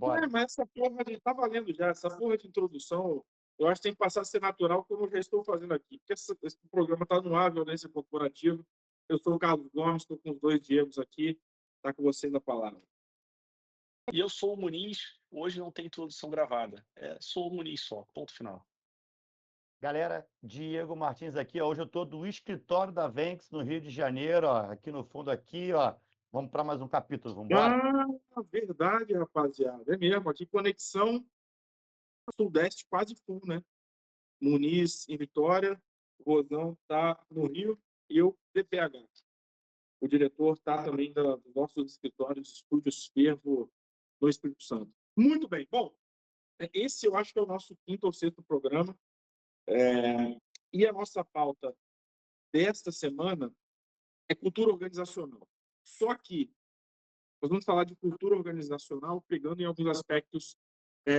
Bora. Mas essa porra de. Tá valendo já. Essa porra de introdução, eu acho que tem que passar a ser natural, como eu já estou fazendo aqui. Porque esse programa está no ar, Violência Corporativa. Eu sou o Carlos Gomes, estou com os dois Diegos aqui. Está com vocês a palavra. E eu sou o Muniz. Hoje não tem introdução gravada. Sou o Muniz só. Ponto final. Galera, Diego Martins aqui, ó. Hoje eu estou do escritório da Venx, no Rio de Janeiro, ó. Aqui no fundo, aqui, ó. Vamos para mais um capítulo, vamos embora? Ah, verdade, rapaziada. É mesmo. Aqui, conexão Sudeste quase full, né? Muniz em Vitória, o Rosão está no Rio e eu DPH. O diretor está também dos nossos escritórios, Estúdios Fervo, no Espírito Santo. Muito bem. Bom, esse eu acho que é o nosso quinto ou sexto programa. E a nossa pauta desta semana é cultura organizacional. Só que nós vamos falar de cultura organizacional pegando em alguns aspectos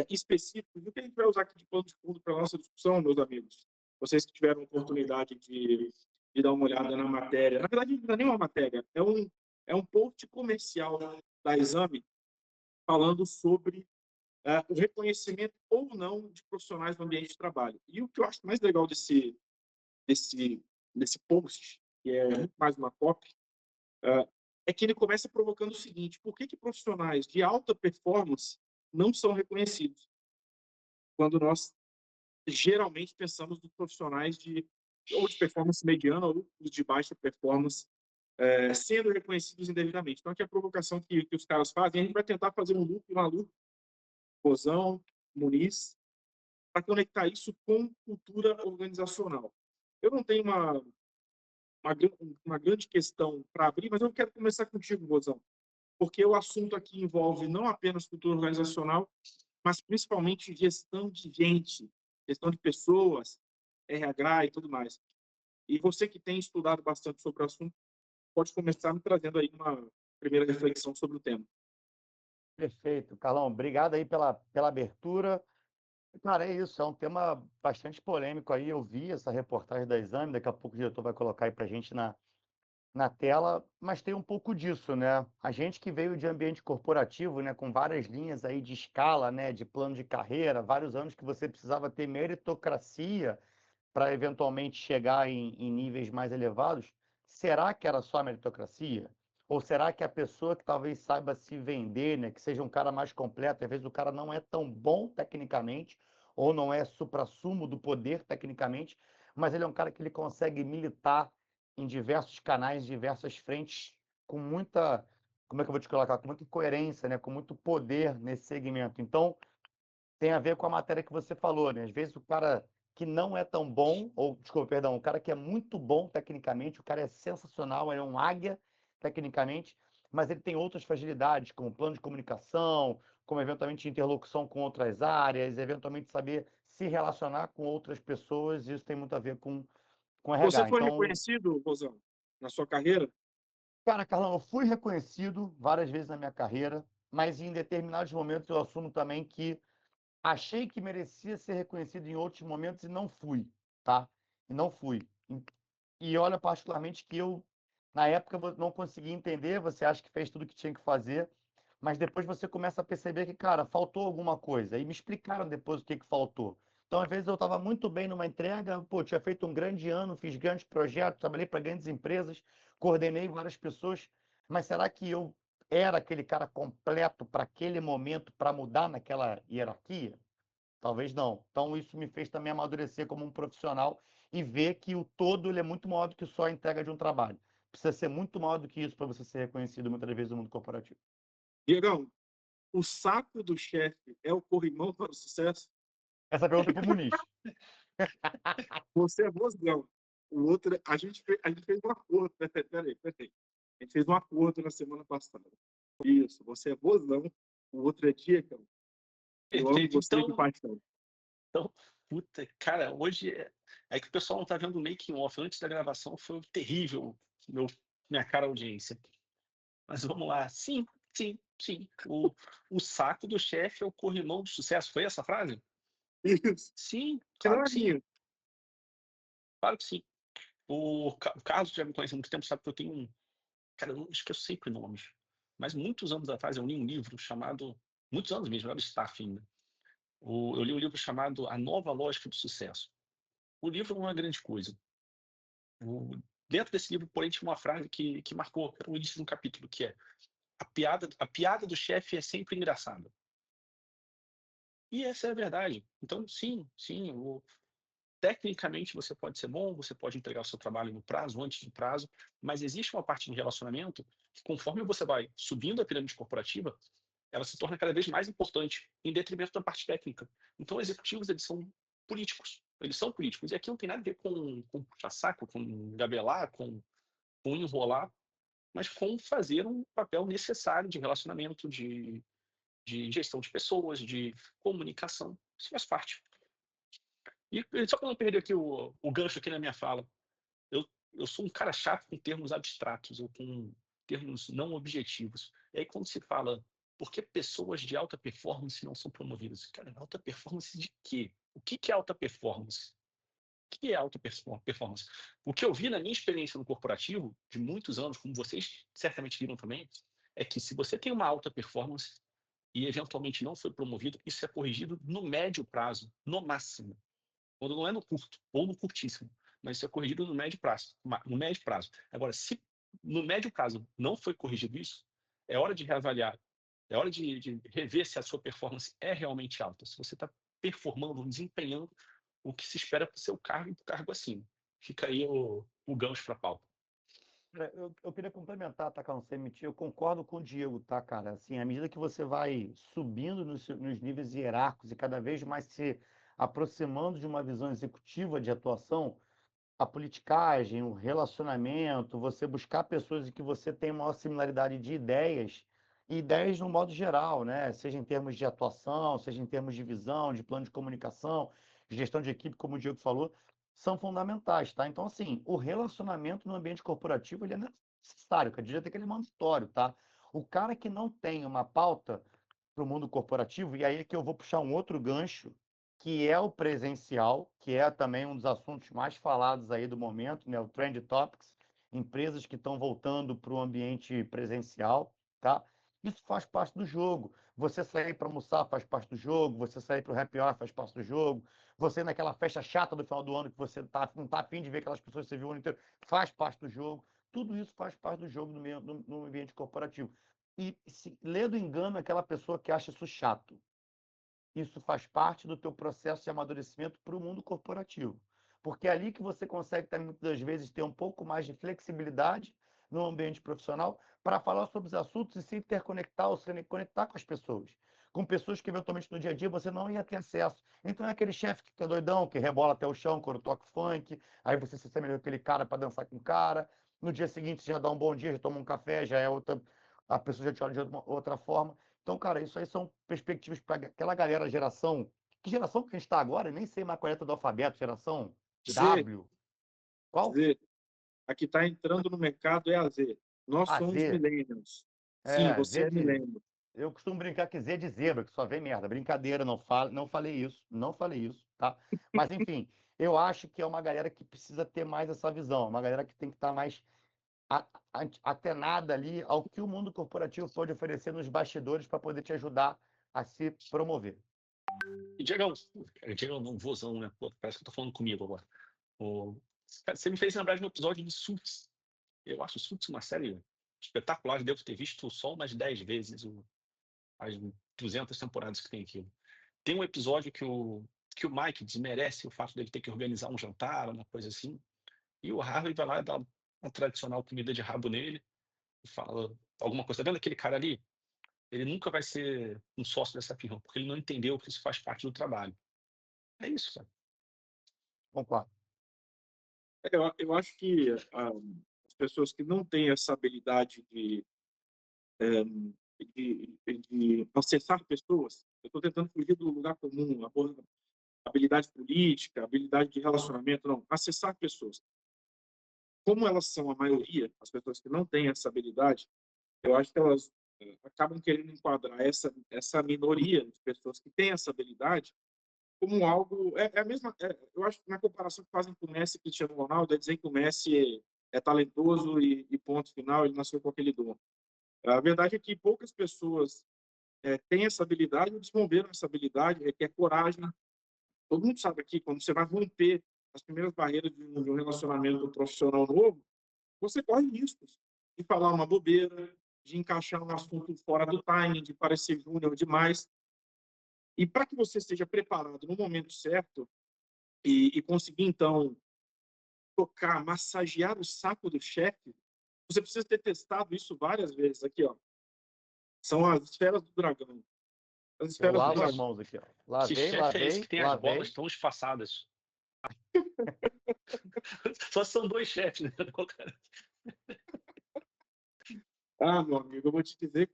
específicos do que a gente vai usar aqui de plano de fundo para a nossa discussão, meus amigos. Vocês que tiveram oportunidade de dar uma olhada na matéria. Na verdade, não é nem uma matéria, é um post comercial da Exame falando sobre o reconhecimento ou não de profissionais no ambiente de trabalho. E o que eu acho mais legal desse post, que é muito mais uma copy, é que ele começa provocando o seguinte: por que profissionais de alta performance não são reconhecidos? Quando nós geralmente pensamos nos profissionais ou de performance mediana ou de baixa performance sendo reconhecidos indevidamente. Então, aqui é a provocação que os caras fazem, a gente vai tentar fazer um loop maluco, Rosão, Muniz, para conectar isso com cultura organizacional. Eu não tenho uma grande questão para abrir, mas eu quero começar contigo, Rosão, porque o assunto aqui envolve não apenas cultura organizacional, mas principalmente gestão de gente, gestão de pessoas, RH e tudo mais. E você que tem estudado bastante sobre o assunto, pode começar me trazendo aí uma primeira reflexão sobre o tema. Perfeito, Carlão. Obrigado aí pela abertura. Cara, é isso, é um tema bastante polêmico aí. Eu vi essa reportagem da Exame, daqui a pouco o diretor vai colocar aí para a gente na tela, mas tem um pouco disso, né? A gente que veio de ambiente corporativo, né, com várias linhas aí de escala, né, de plano de carreira, vários anos que você precisava ter meritocracia para eventualmente chegar em níveis mais elevados, será que era só meritocracia? Ou será que a pessoa que talvez saiba se vender, né, que seja um cara mais completo, às vezes o cara não é tão bom tecnicamente, ou não é suprassumo do poder tecnicamente, mas ele é um cara que ele consegue militar em diversos canais, diversas frentes, com muita, como é que eu vou te colocar, com muita coerência, né, com muito poder nesse segmento. Então, tem a ver com a matéria que você falou, né? Às vezes o cara que não é tão bom, ou, desculpa, perdão, o cara que é muito bom tecnicamente, o cara é sensacional, ele é um águia tecnicamente, mas ele tem outras fragilidades, como plano de comunicação, como eventualmente interlocução com outras áreas, eventualmente saber se relacionar com outras pessoas, e isso tem muito a ver com Você RH. foi Então, reconhecido, Rosão, na sua carreira? cara, Carlão, eu fui reconhecido várias vezes na minha carreira, mas em determinados momentos eu assumo também que achei que merecia ser reconhecido em outros momentos e não fui, tá? E não fui. E olha, particularmente, que eu, na época, não consegui entender, você acha que fez tudo o que tinha que fazer, mas depois você começa a perceber que, cara, faltou alguma coisa. E me explicaram depois o que faltou. Então, às vezes, eu estava muito bem numa entrega, pô, tinha feito um grande ano, fiz grandes projetos, trabalhei para grandes empresas, coordenei várias pessoas, mas será que eu era aquele cara completo para aquele momento, para mudar naquela hierarquia? Talvez não. Então, isso me fez também amadurecer como um profissional e ver que o todo ele é muito maior do que só a entrega de um trabalho. Precisa ser muito maior do que isso para você ser reconhecido muitas vezes no mundo corporativo. Diegão, o saco do chefe é o corrimão para o sucesso? Essa pergunta é para o Muniz. Você é Rosão. O outro, a gente fez um acordo. Peraí. A gente fez um acordo na semana passada. Isso, você é Rosão, o outro é Diegão. Eu amo Perfeito. vocês de paixão. Então, puta, cara, hoje é que o pessoal não tá vendo o making off. Antes da gravação foi terrível minha cara audiência. Mas vamos lá. Sim. O saco do chefe é o corrimão do sucesso. Foi essa a frase? Isso. Sim, Que não claro é que sim. minha. Claro que sim. O Carlos já me conhece há muito tempo, sabe que eu tenho um. Cara, eu não esqueço sempre nomes. Mas muitos anos atrás eu li um livro chamado muitos anos mesmo, eu era staff ainda. Eu li um livro chamado A Nova Lógica do Sucesso. O livro não é uma grande coisa. O- Dentro desse livro, porém, tinha uma frase que marcou, era o início de um capítulo, que é a piada do chefe é sempre engraçada. E essa é a verdade. Então, sim, sim, tecnicamente você pode ser bom, você pode entregar o seu trabalho no prazo, antes do prazo, mas existe uma parte de relacionamento que, conforme você vai subindo a pirâmide corporativa, ela se torna cada vez mais importante, em detrimento da parte técnica. Então, executivos, eles são políticos. Eles são políticos. E aqui não tem nada a ver com puxa-saco, com gabelar, com enrolar, mas com fazer um papel necessário de relacionamento, de gestão de pessoas, de comunicação. Isso faz parte. E só para não perder aqui o gancho aqui na minha fala, eu sou um cara chato com termos abstratos ou com termos não objetivos. E aí, quando se fala por que pessoas de alta performance não são promovidas? Cara, alta performance de quê? O que é alta performance? O que é alta performance? O que eu vi na minha experiência no corporativo, de muitos anos, como vocês certamente viram também, é que se você tem uma alta performance e eventualmente não foi promovido, isso é corrigido no médio prazo, no máximo. Quando não é no curto, ou no curtíssimo, mas isso é corrigido no médio prazo. No médio prazo. Agora, se no médio prazo não foi corrigido isso, é hora de reavaliar, é hora de rever se a sua performance é realmente alta, se você está performando, desempenhando o que se espera para o seu cargo e para o cargo acima. Fica aí o gancho para a pauta. Eu queria complementar, tá, Carlos, sem mentir, eu concordo com o Diego, tá, cara? Assim, à medida que você vai subindo nos níveis hierárquicos e cada vez mais se aproximando de uma visão executiva de atuação, a politicagem, o relacionamento, você buscar pessoas em que você tem maior similaridade de ideias, e ideias no modo geral, né? Seja em termos de atuação, seja em termos de visão, de plano de comunicação, de gestão de equipe, como o Diego falou, são fundamentais, tá? Então, assim, o relacionamento no ambiente corporativo, ele é necessário, que eu diria até que ele é mandatório, tá? O cara que não tem uma pauta para o mundo corporativo, e aí é que eu vou puxar um outro gancho, que é o presencial, que é também um dos assuntos mais falados aí do momento, né? O Trend Topics, empresas que estão voltando para o ambiente presencial, tá? Isso faz parte do jogo. Você sair para almoçar faz parte do jogo, você sair para o happy hour faz parte do jogo, você naquela festa chata do final do ano que você não tá afim de ver aquelas pessoas que você viu o ano inteiro, faz parte do jogo. Tudo isso faz parte do jogo no ambiente corporativo. E se lê do engano aquela pessoa que acha isso chato. Isso faz parte do teu processo de amadurecimento para o mundo corporativo. Porque é ali que você consegue, muitas das vezes, ter um pouco mais de flexibilidade no ambiente profissional para falar sobre os assuntos e se interconectar ou se conectar com as pessoas. Com pessoas que, eventualmente, no dia a dia você não ia ter acesso. Então, é aquele chefe que é doidão, que rebola até o chão quando toca funk, aí você se assemelha aquele cara para dançar com o cara. No dia seguinte, já dá um bom dia, já toma um café, já é outra. A pessoa já te olha de outra forma. Então, cara, isso aí são perspectivas para aquela galera, geração. Que geração que a gente está agora? Nem sei mais qual é do alfabeto, geração Z, W. Qual? Z. A que está entrando no mercado é a Z. Nós A somos Z. millennials. Sim, É, você Z é de. millennial. Eu costumo brincar que Z de zebra, que só vem merda. Brincadeira, não falei isso, não falei isso, tá? Mas, enfim, eu acho que é uma galera que precisa ter mais essa visão, uma galera que tem que estar mais atenada ali ao que o mundo corporativo pode oferecer nos bastidores para poder te ajudar a se promover. E Diegão não, vozão, né? Pô, parece que eu tô falando comigo agora. O- Cara, você me fez lembrar de um episódio de Suits. Eu acho Suits uma série espetacular. Devo ter visto só umas 10 vezes as 200 temporadas que tem aquilo. Tem um episódio que o Mike desmerece o fato dele ter que organizar um jantar, uma coisa assim. E o Harvey vai lá e dá uma tradicional comida de rabo nele e fala alguma coisa. Tá vendo aquele cara ali? Ele nunca vai ser um sócio dessa firma, porque ele não entendeu que isso faz parte do trabalho. É isso, sabe? Concordo. Eu acho que as pessoas que não têm essa habilidade de acessar pessoas, eu estou tentando fugir do lugar comum, habilidade política, habilidade de relacionamento, não, acessar pessoas. Como elas são a maioria, as pessoas que não têm essa habilidade, eu acho que elas acabam querendo enquadrar essa minoria de pessoas que têm essa habilidade como algo é a mesma eu acho que na comparação que fazem com o Messi e Cristiano Ronaldo é dizer que o Messi é talentoso e ponto final, ele nasceu com aquele dom. A verdade é que poucas pessoas têm essa habilidade ou desenvolveram essa habilidade, requer coragem. Todo mundo sabe aqui, quando você vai romper as primeiras barreiras de um relacionamento profissional novo, você corre riscos de falar uma bobeira, de encaixar um assunto fora do timing, de parecer júnior demais. E para que você esteja preparado no momento certo e conseguir, então, tocar, massagear o saco do chefe, você precisa ter testado isso várias vezes. Aqui, ó, são as esferas do dragão. As Eu esferas do lavo as dragão. mãos aqui, ó. Que Lavei, chefe é esse lavei, que tem as bolas lavei. tão esfaçadas? Só são 2 chefes, né? Ah, meu amigo, eu vou te dizer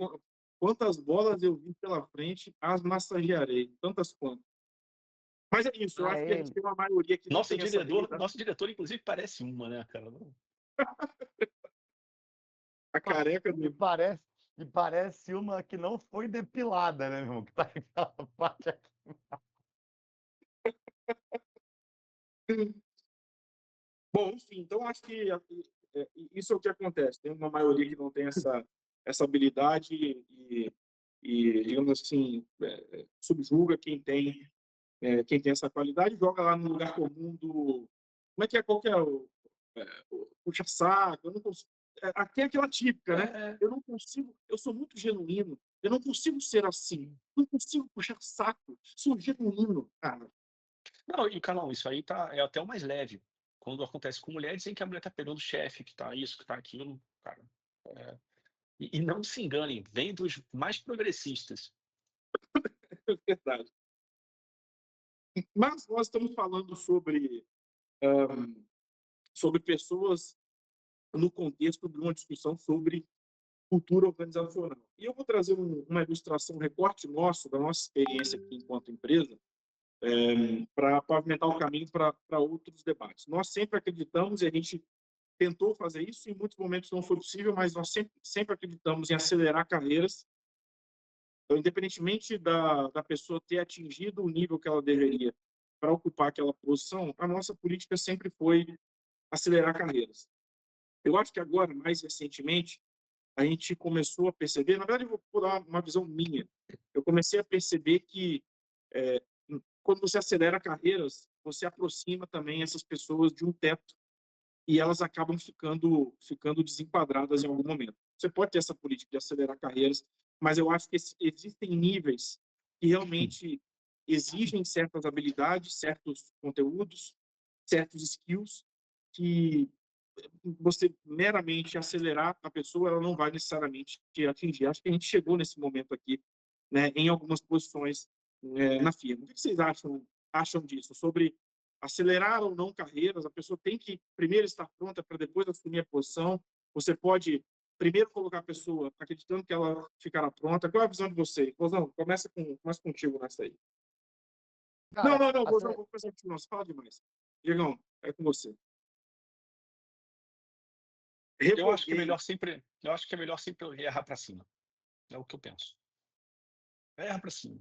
quantas bolas eu vi pela frente, as massagearei. Tantas quantas. Mas é isso, eu Ah, acho que a gente ele. tem uma maioria que não tem essa habilidade. Nosso diretor, inclusive, parece uma, né, cara? A careca E do... parece, e parece uma que não foi depilada, né, meu irmão? Que tá aquela parte aqui. Bom, enfim, então acho que isso é o que acontece. Tem uma maioria que não tem essa habilidade e digamos assim, subjuga quem tem essa qualidade, joga lá no lugar comum do... Como é que é? Qual que é o puxa-saco? Eu não consigo... Aqui é aquela típica, né? Eu não consigo... Eu sou muito genuíno. Eu não consigo ser assim. Não consigo puxar saco. Sou genuíno, cara. Não, e Carlão, isso aí é até o mais leve. Quando acontece com mulher, dizem que a mulher tá pegando o chefe, que tá isso, que tá aquilo, cara. E não se enganem, vem dos mais progressistas. É verdade. Mas nós estamos falando sobre pessoas no contexto de uma discussão sobre cultura organizacional. E eu vou trazer uma ilustração, um recorte nosso, da nossa experiência aqui enquanto empresa, para pavimentar o caminho para outros debates. Nós sempre acreditamos, e a gente tentou fazer isso, em muitos momentos não foi possível, mas nós sempre acreditamos em acelerar carreiras. Então, independentemente da pessoa ter atingido o nível que ela deveria para ocupar aquela posição, a nossa política sempre foi acelerar carreiras. Eu acho que agora, mais recentemente, a gente começou a perceber, na verdade, eu vou dar uma visão minha. Eu comecei a perceber que quando você acelera carreiras, você aproxima também essas pessoas de um teto e elas acabam ficando desenquadradas em algum momento. Você pode ter essa política de acelerar carreiras, mas eu acho que existem níveis que realmente exigem certas habilidades, certos conteúdos, certos skills que você meramente acelerar a pessoa, ela não vai necessariamente te atingir. Acho que a gente chegou nesse momento aqui, né, em algumas posições na firma. O que vocês acham disso? Sobre acelerar ou não carreiras, a pessoa tem que primeiro estar pronta para depois assumir a posição. Você pode primeiro colocar a pessoa acreditando que ela ficará pronta. Qual é a visão de vocês? Rosão, começa contigo nessa aí. Cara, Rosão, vou começar contigo. Não, você fala demais. Diegão, é com você. Eu acho que é melhor sempre errar para cima. É o que eu penso. Erra para cima.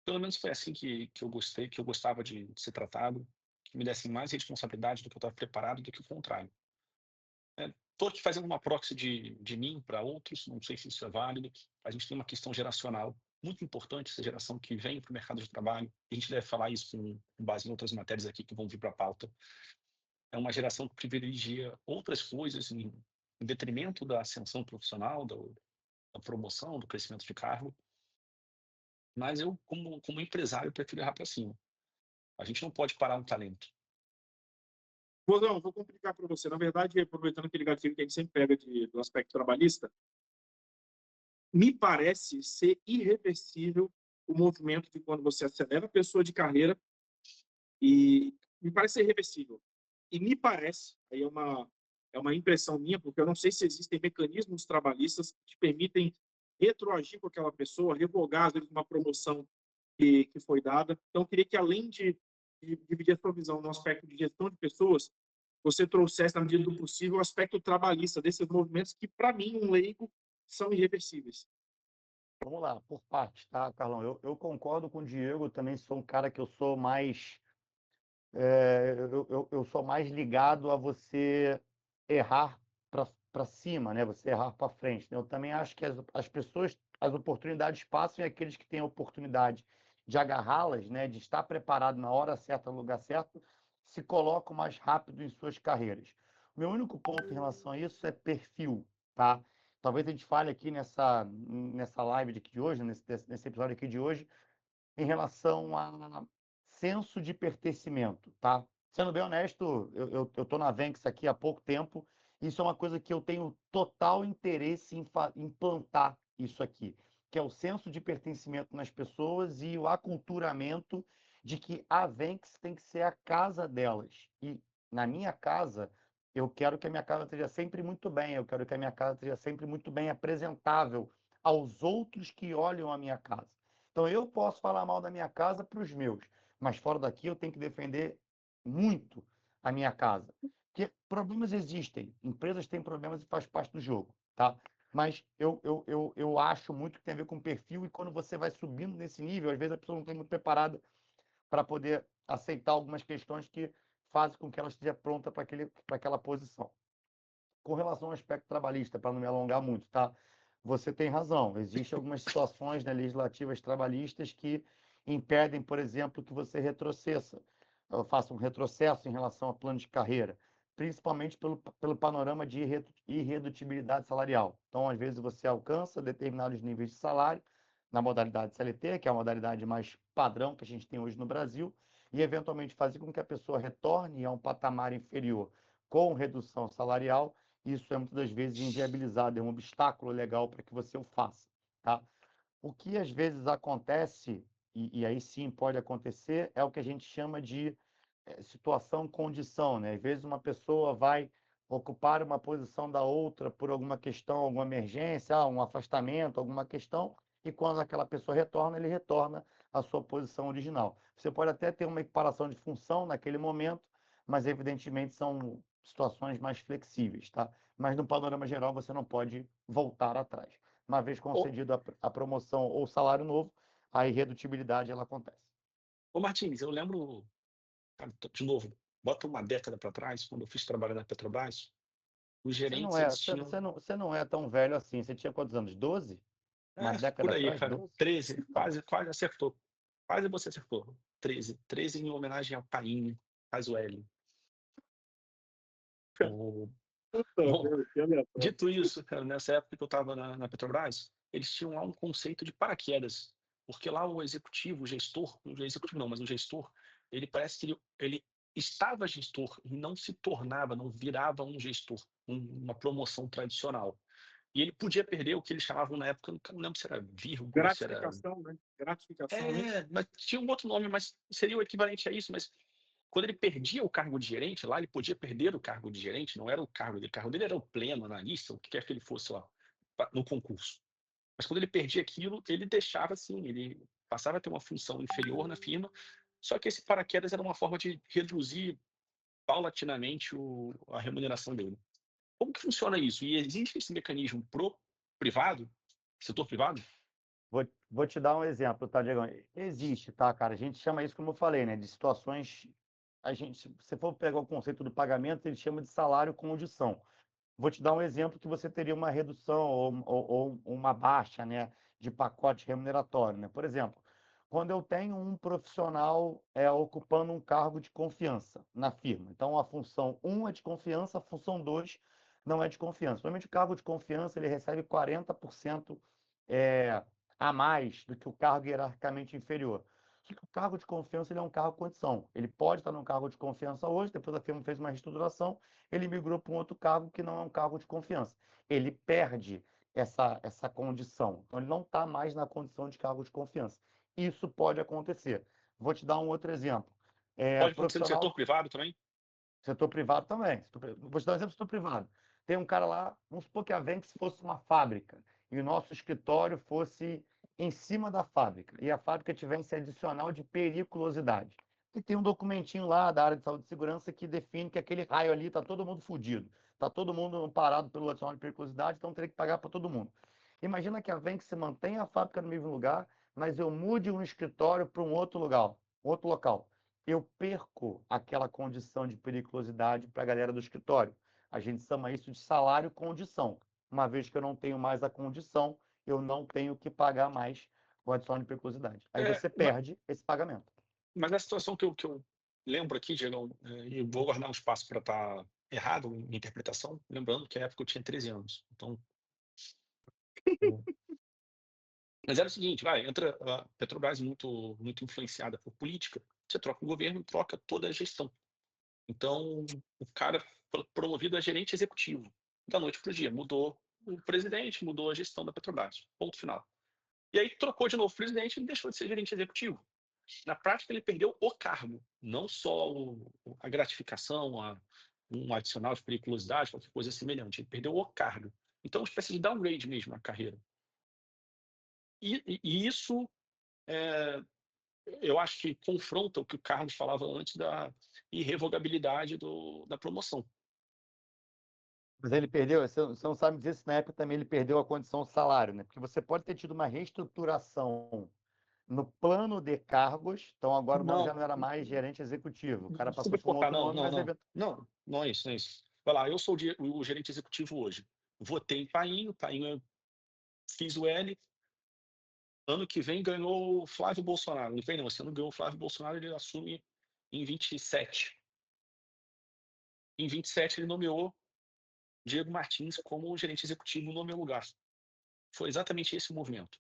Pelo menos foi assim que eu gostei, que eu gostava de ser tratado, que me dessem mais responsabilidade do que eu estava preparado, do que o contrário. Estou aqui fazendo uma proxy de mim para outros, não sei se isso é válido. A gente tem uma questão geracional muito importante, essa geração que vem para o mercado de trabalho. A gente deve falar isso com base em outras matérias aqui que vão vir para a pauta. É uma geração que privilegia outras coisas em detrimento da ascensão profissional, da promoção, do crescimento de cargo. Mas eu, como empresário, prefiro errar para cima. A gente não pode parar um talento. Rosão, vou complicar para você. Na verdade, aproveitando aquele gatilho que a gente sempre pega do aspecto trabalhista, me parece ser irreversível o movimento de quando você acelera a pessoa de carreira e me parece ser irreversível. E me parece, aí é uma impressão minha, porque eu não sei se existem mecanismos trabalhistas que permitem retroagir com aquela pessoa, revogar, às vezes, uma promoção que foi dada. Então, eu queria que, além de dividir a sua visão no aspecto de gestão de pessoas, você trouxesse, na medida do possível, o aspecto trabalhista desses movimentos que, para mim, um leigo, são irreversíveis. vamos lá, por parte, tá, Carlão? Eu concordo com o Diego, eu também sou um cara que eu sou mais. Eu sou mais ligado a você errar para cima, né? Você errar para frente, né? Eu também acho que as pessoas as oportunidades passam e aqueles que têm a oportunidade de agarrá-las, né, de estar preparado na hora certa, no lugar certo, se colocam mais rápido em suas carreiras. O meu único ponto em relação a isso é perfil, tá? Talvez a gente fale aqui nessa live de hoje, nesse episódio aqui de hoje, em relação a senso de pertencimento, tá? Sendo bem honesto, eu estou na Venx aqui há pouco tempo, isso é uma coisa que eu tenho total interesse em implantar isso aqui, que é o senso de pertencimento nas pessoas e o aculturamento de que a Venx tem que ser a casa delas. E na minha casa, eu quero que a minha casa esteja sempre muito bem, eu quero que a minha casa esteja sempre muito bem apresentável aos outros que olham a minha casa. Então, eu posso falar mal da minha casa para os meus, mas fora daqui eu tenho que defender muito a minha casa. Porque problemas existem, empresas têm problemas e faz parte do jogo, tá? Mas eu acho muito que tem a ver com perfil e quando você vai subindo nesse nível, às vezes a pessoa não está muito preparada para poder aceitar algumas questões que fazem com que ela esteja pronta para aquela posição. Com relação ao aspecto trabalhista, para não me alongar muito, tá? Você tem razão. Existem algumas situações, né, legislativas trabalhistas que impedem, por exemplo, que você faça um retrocesso em relação ao plano de carreira, principalmente pelo panorama de irredutibilidade salarial. Então, às vezes, você alcança determinados níveis de salário na modalidade CLT, que é a modalidade mais padrão que a gente tem hoje no Brasil, e eventualmente fazer com que a pessoa retorne a um patamar inferior com redução salarial. Isso é muitas das vezes inviabilizado, é um obstáculo legal para que você o faça, tá? O que às vezes acontece, e aí sim pode acontecer, é o que a gente chama de situação-condição, né? Às vezes uma pessoa vai ocupar uma posição da outra por alguma questão, alguma emergência, um afastamento, alguma questão, e quando aquela pessoa retorna, ele retorna à sua posição original. Você pode até ter uma equiparação de função naquele momento, mas evidentemente são situações mais flexíveis, tá? Mas no panorama geral você não pode voltar atrás. Uma vez Ô, concedido a promoção ou salário novo, a irredutibilidade ela acontece. ô Martins, eu lembro, cara, de novo, bota uma década para trás, quando eu fiz trabalho na Petrobras, os Você não gerentes, é, eles você, tinham, você não, você não é tão velho assim. Você tinha quantos anos? 12? Uma por década aí, atrás? cara, 12? 13, Então, quase, quase acertou. Quase você acertou. 13, 13 em homenagem ao Paim, Casueli. O, Puta, bom, meu, que aleatório. dito isso, cara, nessa época que eu estava na Petrobras, eles tinham lá um conceito de paraquedas, porque lá o executivo, o executivo não, mas o gestor, ele parece que ele estava gestor e não se tornava, não virava um gestor, uma promoção tradicional. E ele podia perder o que eles chamavam na época, eu não lembro se era vírgula, se era. Gratificação, né? Gratificação, né? Mas tinha um outro nome, mas seria o equivalente a isso, mas quando ele perdia o cargo de gerente lá, ele podia perder o cargo de gerente, não era o cargo dele era o pleno, analista, o que quer que ele fosse lá, no concurso. Mas quando ele perdia aquilo, ele deixava assim, ele passava a ter uma função inferior na firma, só que esse paraquedas era uma forma de reduzir paulatinamente a remuneração dele. Como que funciona isso? E existe esse mecanismo pro privado, setor privado? vou te dar um exemplo, tá, Diego? Existe, tá, cara? A gente chama isso, como eu falei, né? De situações. Se você for pegar o conceito do pagamento, ele chama de salário com condição. Vou te dar um exemplo que você teria uma redução ou uma baixa, né, de pacote remuneratório, né? Por exemplo, quando eu tenho um profissional ocupando um cargo de confiança na firma. Então, a função 1 é de confiança, a função 2 não é de confiança. Normalmente, o cargo de confiança ele recebe 40% é, a mais do que o cargo hierarquicamente inferior. Só que o cargo de confiança ele é um cargo condição. Ele pode estar num cargo de confiança hoje, depois a firma fez uma reestruturação, ele migrou para um outro cargo que não é um cargo de confiança. Ele perde essa condição. Então, ele não está mais na condição de cargo de confiança. Isso pode acontecer. Vou te dar um outro exemplo. Pode acontecer no Profissional, setor privado também? setor privado também. Vou te dar um exemplo do setor privado. Tem um cara lá, vamos supor que a Venx fosse uma fábrica e o nosso escritório fosse em cima da fábrica e a fábrica tivesse adicional de periculosidade. E tem um documentinho lá da área de saúde e segurança que define que aquele raio ali está todo mundo fudido, está todo mundo parado pelo adicional de periculosidade, então teria que pagar para todo mundo. Imagina que a Venx se mantenha a fábrica no mesmo lugar, mas eu mude um escritório para um outro local. Eu perco aquela condição de periculosidade para a galera do escritório. A gente chama isso de salário condição. Uma vez que eu não tenho mais a condição, eu não tenho que pagar mais o adicional de periculosidade. Aí você Ma- perde esse pagamento. Mas a situação que eu lembro aqui, Diego, e vou guardar um espaço para estar errado em interpretação, lembrando que na época eu tinha 13 anos. Então, mas era o seguinte, entra a Petrobras muito influenciada por política, você troca o governo, troca toda a gestão. Então, o cara foi promovido a gerente executivo, da noite para o dia, mudou o presidente, mudou a gestão da Petrobras, ponto final. E aí trocou de novo o presidente e deixou de ser gerente executivo. Na prática, ele perdeu o cargo, não só a gratificação, um adicional de periculosidade, qualquer coisa semelhante. Ele perdeu o cargo. Então, uma espécie de downgrade mesmo na carreira. E isso, eu acho que confronta o que o Carlos falava antes da irrevogabilidade da promoção. Mas ele perdeu, você não sabe dizer se na época também ele perdeu a condição salário, né? Porque você pode ter tido uma reestruturação no plano de cargos, então agora o nome já Não, não era mais gerente executivo, o cara desculpa passou te por um cortar, outro nome, mas não é isso, não é isso. Vai lá, eu sou o gerente executivo hoje. Votei em Painho, eu fiz o L. Ano que vem ganhou o Flávio Bolsonaro. Não vem, não, esse ano ganhou o Flávio Bolsonaro, ele assume em 27. Em 27, ele nomeou Diego Martins como gerente executivo no meu lugar. Foi exatamente esse o movimento.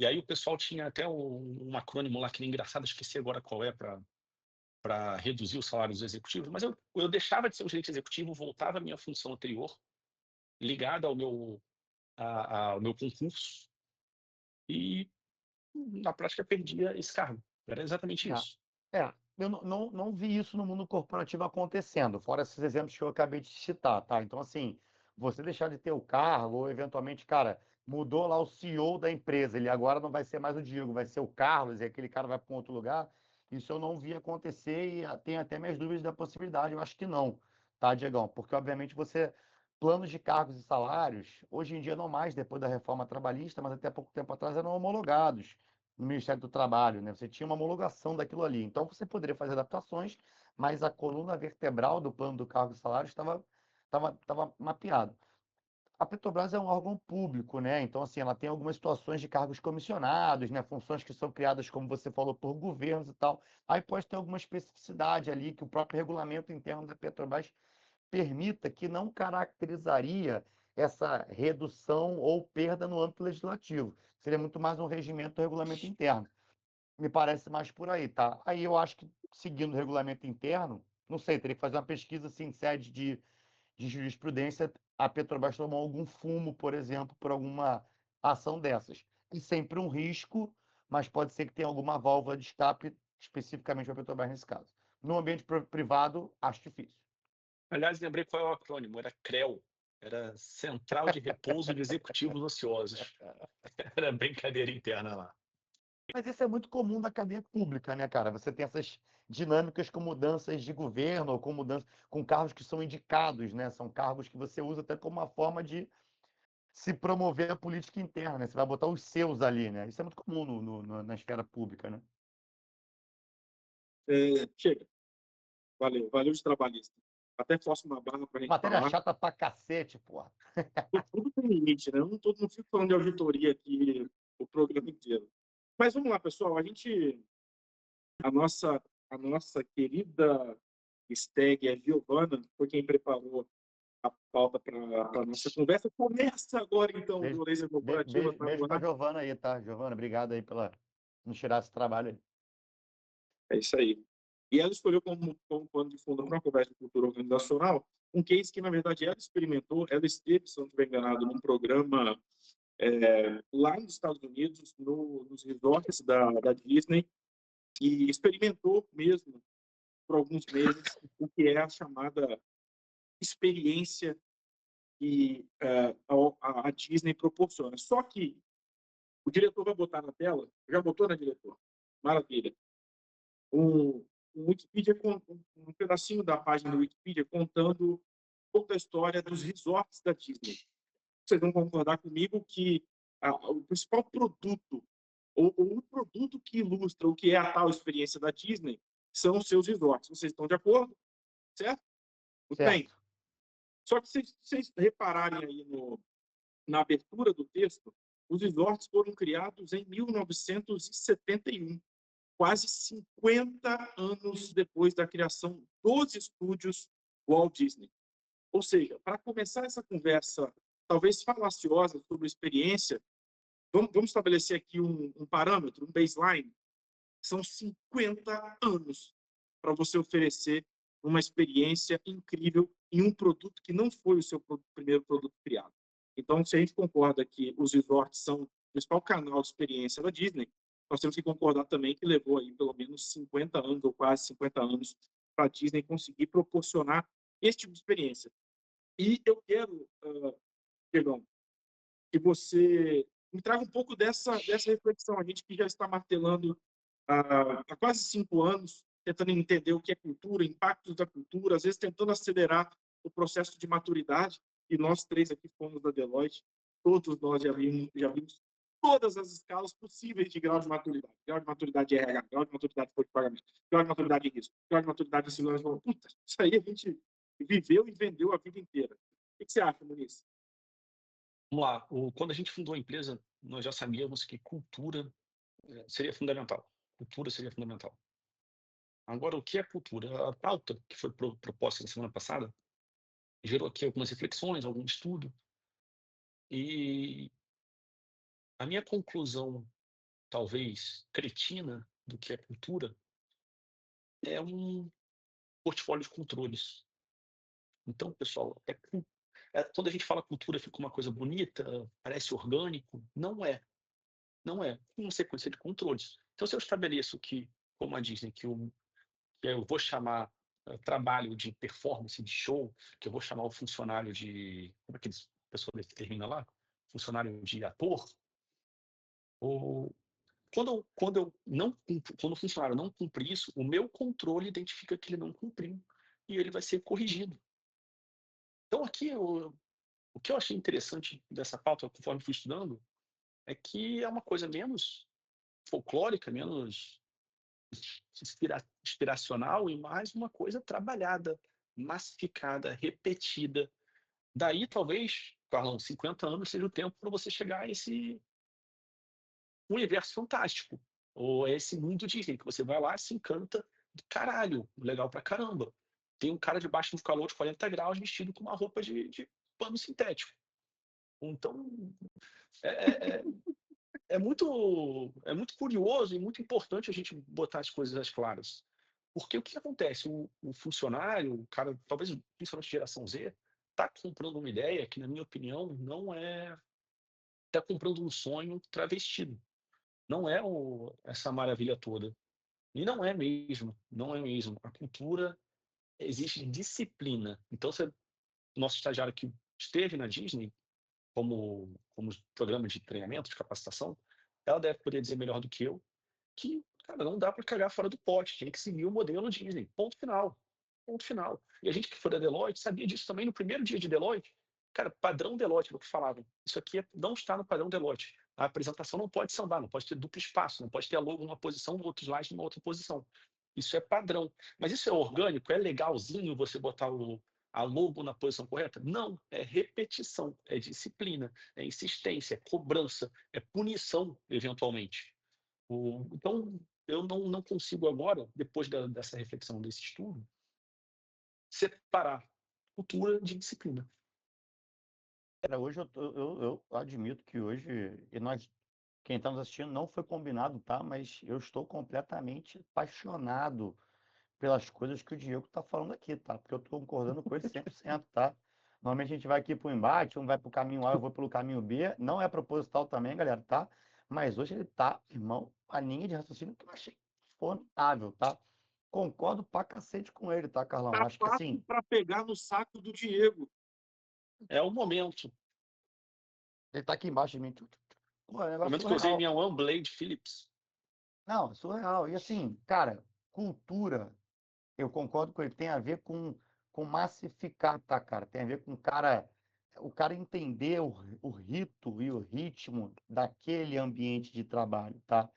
E aí o pessoal tinha até um acrônimo lá que é engraçado, esqueci agora qual é para reduzir o salário dos executivos, mas eu deixava de ser um gerente executivo, voltava à minha função anterior, ligada ao meu concurso, e na prática perdia esse cargo. Era exatamente é, isso. eu não vi isso no mundo corporativo acontecendo, fora esses exemplos que eu acabei de citar, tá? Então, assim, você deixar de ter o cargo, ou eventualmente, cara, mudou lá o CEO da empresa, ele agora não vai ser mais o Diego, vai ser o Carlos, e aquele cara vai para um outro lugar. Isso eu não vi acontecer e tenho até minhas dúvidas da possibilidade, eu acho que não, tá, Diegão? Porque, obviamente, planos de cargos e salários, hoje em dia não mais, depois da reforma trabalhista, mas até pouco tempo atrás eram homologados no Ministério do Trabalho, né? Você tinha uma homologação daquilo ali. Então você poderia fazer adaptações, mas a coluna vertebral do plano do cargo e salário estava mapeado. A Petrobras é um órgão público, né? Então, assim, ela tem algumas situações de cargos comissionados, né? Funções que são criadas, como você falou, por governos e tal. Aí pode ter alguma especificidade ali que o próprio regulamento interno da Petrobras permita, que não caracterizaria essa redução ou perda no âmbito legislativo. Seria muito mais um regimento do regulamento interno. Me parece mais por aí, tá? Aí eu acho que, seguindo o regulamento interno, não sei, teria que fazer uma pesquisa assim, em sede de jurisprudência, a Petrobras tomou algum fumo, por exemplo, por alguma ação dessas. E sempre um risco, mas pode ser que tenha alguma válvula de escape especificamente para a Petrobras nesse caso. No ambiente privado, acho difícil. Aliás, lembrei qual é o acrônimo, era CREO, era Central de Repouso de Executivos Ociosos. Era brincadeira interna lá. Mas isso é muito comum na cadeia pública, né, cara? Você tem essas dinâmicas com mudanças de governo ou com mudança, com cargos que são indicados, né? São cargos que você usa até como uma forma de se promover a política interna, né? Você vai botar os seus ali, né? Isso é muito comum na esfera pública, né? Chega. Valeu de trabalhista. Até forço uma barra para a gente Matéria falar. chata pra cacete, porra. Tudo tem limite, né? Eu não fico falando de auditoria aqui o programa inteiro. Mas vamos lá, pessoal. A nossa querida stag, a Giovana, foi quem preparou a pauta para a nossa conversa. Começa agora, então, Beijo, violência corporativa, tá beijo no pra ar? Giovana aí, tá? Giovana, obrigado aí pela nos tirar esse trabalho aí. É isso aí. E ela escolheu como pano de fundo para uma conversa de cultura organizacional um case que, na verdade, ela experimentou. Ela esteve, se não estiver enganado, num programa lá nos Estados Unidos, nos resorts da Disney, e experimentou mesmo, por alguns meses, o que é a chamada experiência que a Disney proporciona. Só que o diretor vai botar na tela, já botou, né, diretor? Maravilha. Um Wikipedia, um pedacinho da página do Wikipedia contando um pouco da história dos resorts da Disney. Vocês vão concordar comigo que o principal produto, ou o produto que ilustra o que é a tal experiência da Disney, são os seus resorts. Vocês estão de acordo? Certo? Muito bem. Certo. Só que se vocês repararem aí na abertura do texto, Os resorts foram criados em 1971, quase 50 anos depois da criação dos estúdios Walt Disney. Ou seja, para começar essa conversa, talvez falaciosa sobre experiência, vamos estabelecer aqui um parâmetro, um baseline. São 50 anos para você oferecer uma experiência incrível em um produto que não foi o seu primeiro produto criado. Então, se a gente concorda que os resorts são o principal canal de experiência da Disney, nós temos que concordar também que levou aí pelo menos 50 anos, ou quase 50 anos, para a Disney conseguir proporcionar esse tipo de experiência. E eu quero, Diegão, que você me traga um pouco dessa reflexão. A gente que já está martelando há quase 5 anos, tentando entender o que é cultura, impactos da cultura, às vezes tentando acelerar o processo de maturidade, e nós três aqui fomos da Deloitte, todos nós já vimos todas as escalas possíveis de grau de maturidade de RH, grau de maturidade de folha de pagamento, grau de maturidade de risco, grau de maturidade de segurança. Puta, isso aí a gente viveu e vendeu a vida inteira. O que você acha, Muniz? Vamos lá. Quando a gente fundou a empresa, nós já sabíamos que cultura seria fundamental. Cultura seria fundamental. Agora, o que é cultura? A pauta que foi proposta na semana passada gerou aqui algumas reflexões, algum estudo, e a minha conclusão, talvez cretina, do que é cultura, é um portfólio de controles. Então, pessoal, quando a gente fala cultura, fica uma coisa bonita, parece orgânico. Não é. Não é. Uma sequência de controles. Então, se eu estabeleço que, como a Disney, que eu vou chamar trabalho de performance, de show, que eu vou chamar o funcionário de... Como é que a pessoa determina lá? Funcionário de ator. Ou, quando o funcionário não cumpre isso, o meu controle identifica que ele não cumpriu e ele vai ser corrigido. Então, aqui, o que eu achei interessante dessa pauta, conforme fui estudando, é que é uma coisa menos folclórica, menos inspiracional e mais uma coisa trabalhada, massificada, repetida. Daí, talvez, Carlão, 50 anos seja o tempo para você chegar a esse universo fantástico, ou a esse mundo Disney, que você vai lá e se encanta do caralho, legal pra caramba. Tem um cara debaixo do calor de 40 graus vestido com uma roupa de pano sintético. Então, é, é, é é muito curioso e muito importante a gente botar as coisas às claras. Porque o que acontece? O funcionário, o cara, talvez principalmente geração Z, está comprando uma ideia que, na minha opinião, não é. Está comprando um sonho travestido. Não é essa maravilha toda. E não é mesmo. Não é mesmo. A cultura existe disciplina. Então, nosso estagiário que esteve na Disney, como programa de treinamento, de capacitação, ela deve poder dizer melhor do que eu, que, cara, não dá para cagar fora do pote, tem que seguir o modelo Disney, ponto final. Ponto final. E a gente que foi da Deloitte sabia disso também no primeiro dia de Deloitte. Cara, padrão Deloitte, é o que falavam. Isso aqui não está no padrão Deloitte. A apresentação não pode sambar, não pode ter duplo espaço, não pode ter a logo numa posição, o outro slide numa outra posição. Isso é padrão. Mas isso é orgânico? É legalzinho você botar a logo na posição correta? Não, é repetição, é disciplina, é insistência, é cobrança, é punição, eventualmente. Então, eu não consigo agora, depois dessa reflexão, desse estudo, separar cultura de disciplina. Cara, hoje eu admito que hoje, e nós, quem está nos assistindo, não foi combinado, tá? Mas eu estou completamente apaixonado pelas coisas que o Diego está falando aqui, tá? Porque eu estou concordando com ele 100%, tá? Normalmente a gente vai aqui para o embate, um vai para o caminho A, eu vou pelo caminho B. Não é proposital também, galera, tá? Mas hoje ele tá, irmão, a linha de raciocínio que eu achei formidável, tá? Concordo pra cacete com ele, tá, Carlão? Tá Acho que fácil assim, para pegar no saco do Diego. É o momento. ele tá aqui embaixo de mim. Pô, é um O negócio momento que eu usei surreal. minha One Blade Phillips. Não, é surreal. E assim, cara, cultura, eu concordo com ele, tem a ver com massificar, tá, cara? Tem a ver com o cara entender o rito e o ritmo daquele ambiente de trabalho, tá?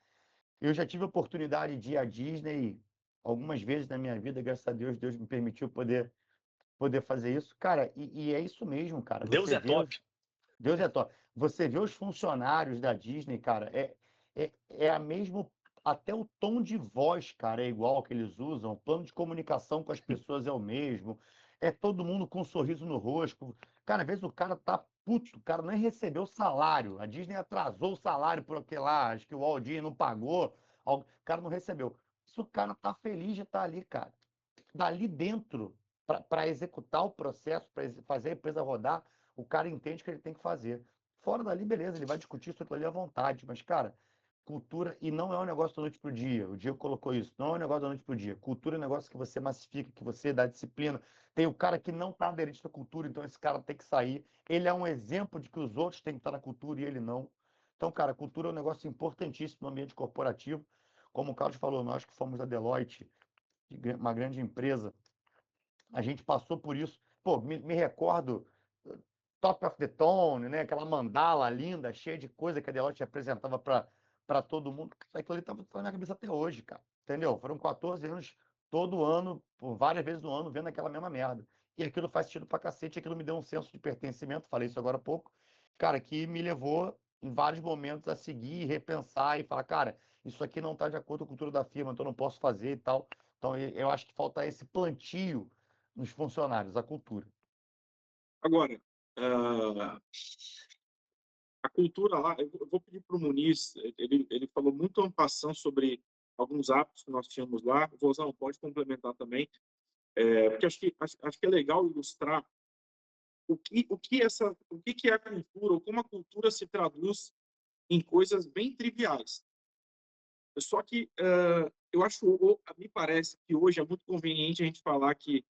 Eu já tive a oportunidade de ir à Disney algumas vezes na minha vida, graças a Deus, Deus me permitiu poder fazer isso. Cara, e é isso mesmo, cara. Deus Você é vê top. Deus é top. Você vê os funcionários da Disney, cara, é a mesmo, até o tom de voz, cara, é igual que eles usam, o plano de comunicação com as pessoas é o mesmo, é todo mundo com um sorriso no rosto. Cara, às vezes o cara tá puto, o cara nem recebeu o salário, a Disney atrasou o salário por aquele lá, acho que o Walt Disney não pagou, o cara não recebeu. Se o cara tá feliz de estar ali, cara, dali dentro, para executar o processo, para fazer a empresa rodar, o cara entende o que ele tem que fazer. Fora dali, beleza, ele vai discutir isso aquilo ali à vontade, mas, cara, cultura, e não é um negócio da noite pro dia, o Diego colocou isso, não é um negócio da noite pro dia. Cultura é um negócio que você massifica, que você dá disciplina. Tem o cara que não está aderente à cultura, então esse cara tem que sair. Ele é um exemplo de que os outros têm que estar na cultura e ele não. Então, cara, cultura é um negócio importantíssimo no ambiente corporativo. Como o Carlos falou, nós que fomos da Deloitte, uma grande empresa, a gente passou por isso. Pô, me recordo Top of the Tone, né? Aquela mandala linda, cheia de coisa que a Deloitte apresentava para todo mundo. Aquilo ali tá na minha cabeça até hoje, cara. Entendeu? Foram 14 anos todo ano, por várias vezes no ano, vendo aquela mesma merda. E aquilo faz sentido pra cacete, aquilo me deu um senso de pertencimento, falei isso agora há pouco, cara, que me levou em vários momentos a seguir, repensar e falar, cara, isso aqui não está de acordo com a cultura da firma, então eu não posso fazer e tal. Então eu acho que falta esse plantio nos funcionários, a cultura. Agora, a cultura lá, eu vou pedir para o Muniz, ele falou muito en passant sobre alguns hábitos que nós tínhamos lá. O Vozão pode complementar também, porque acho que é legal ilustrar o que é a cultura, ou como a cultura se traduz em coisas bem triviais. Só que eu acho, me parece que hoje é muito conveniente a gente falar que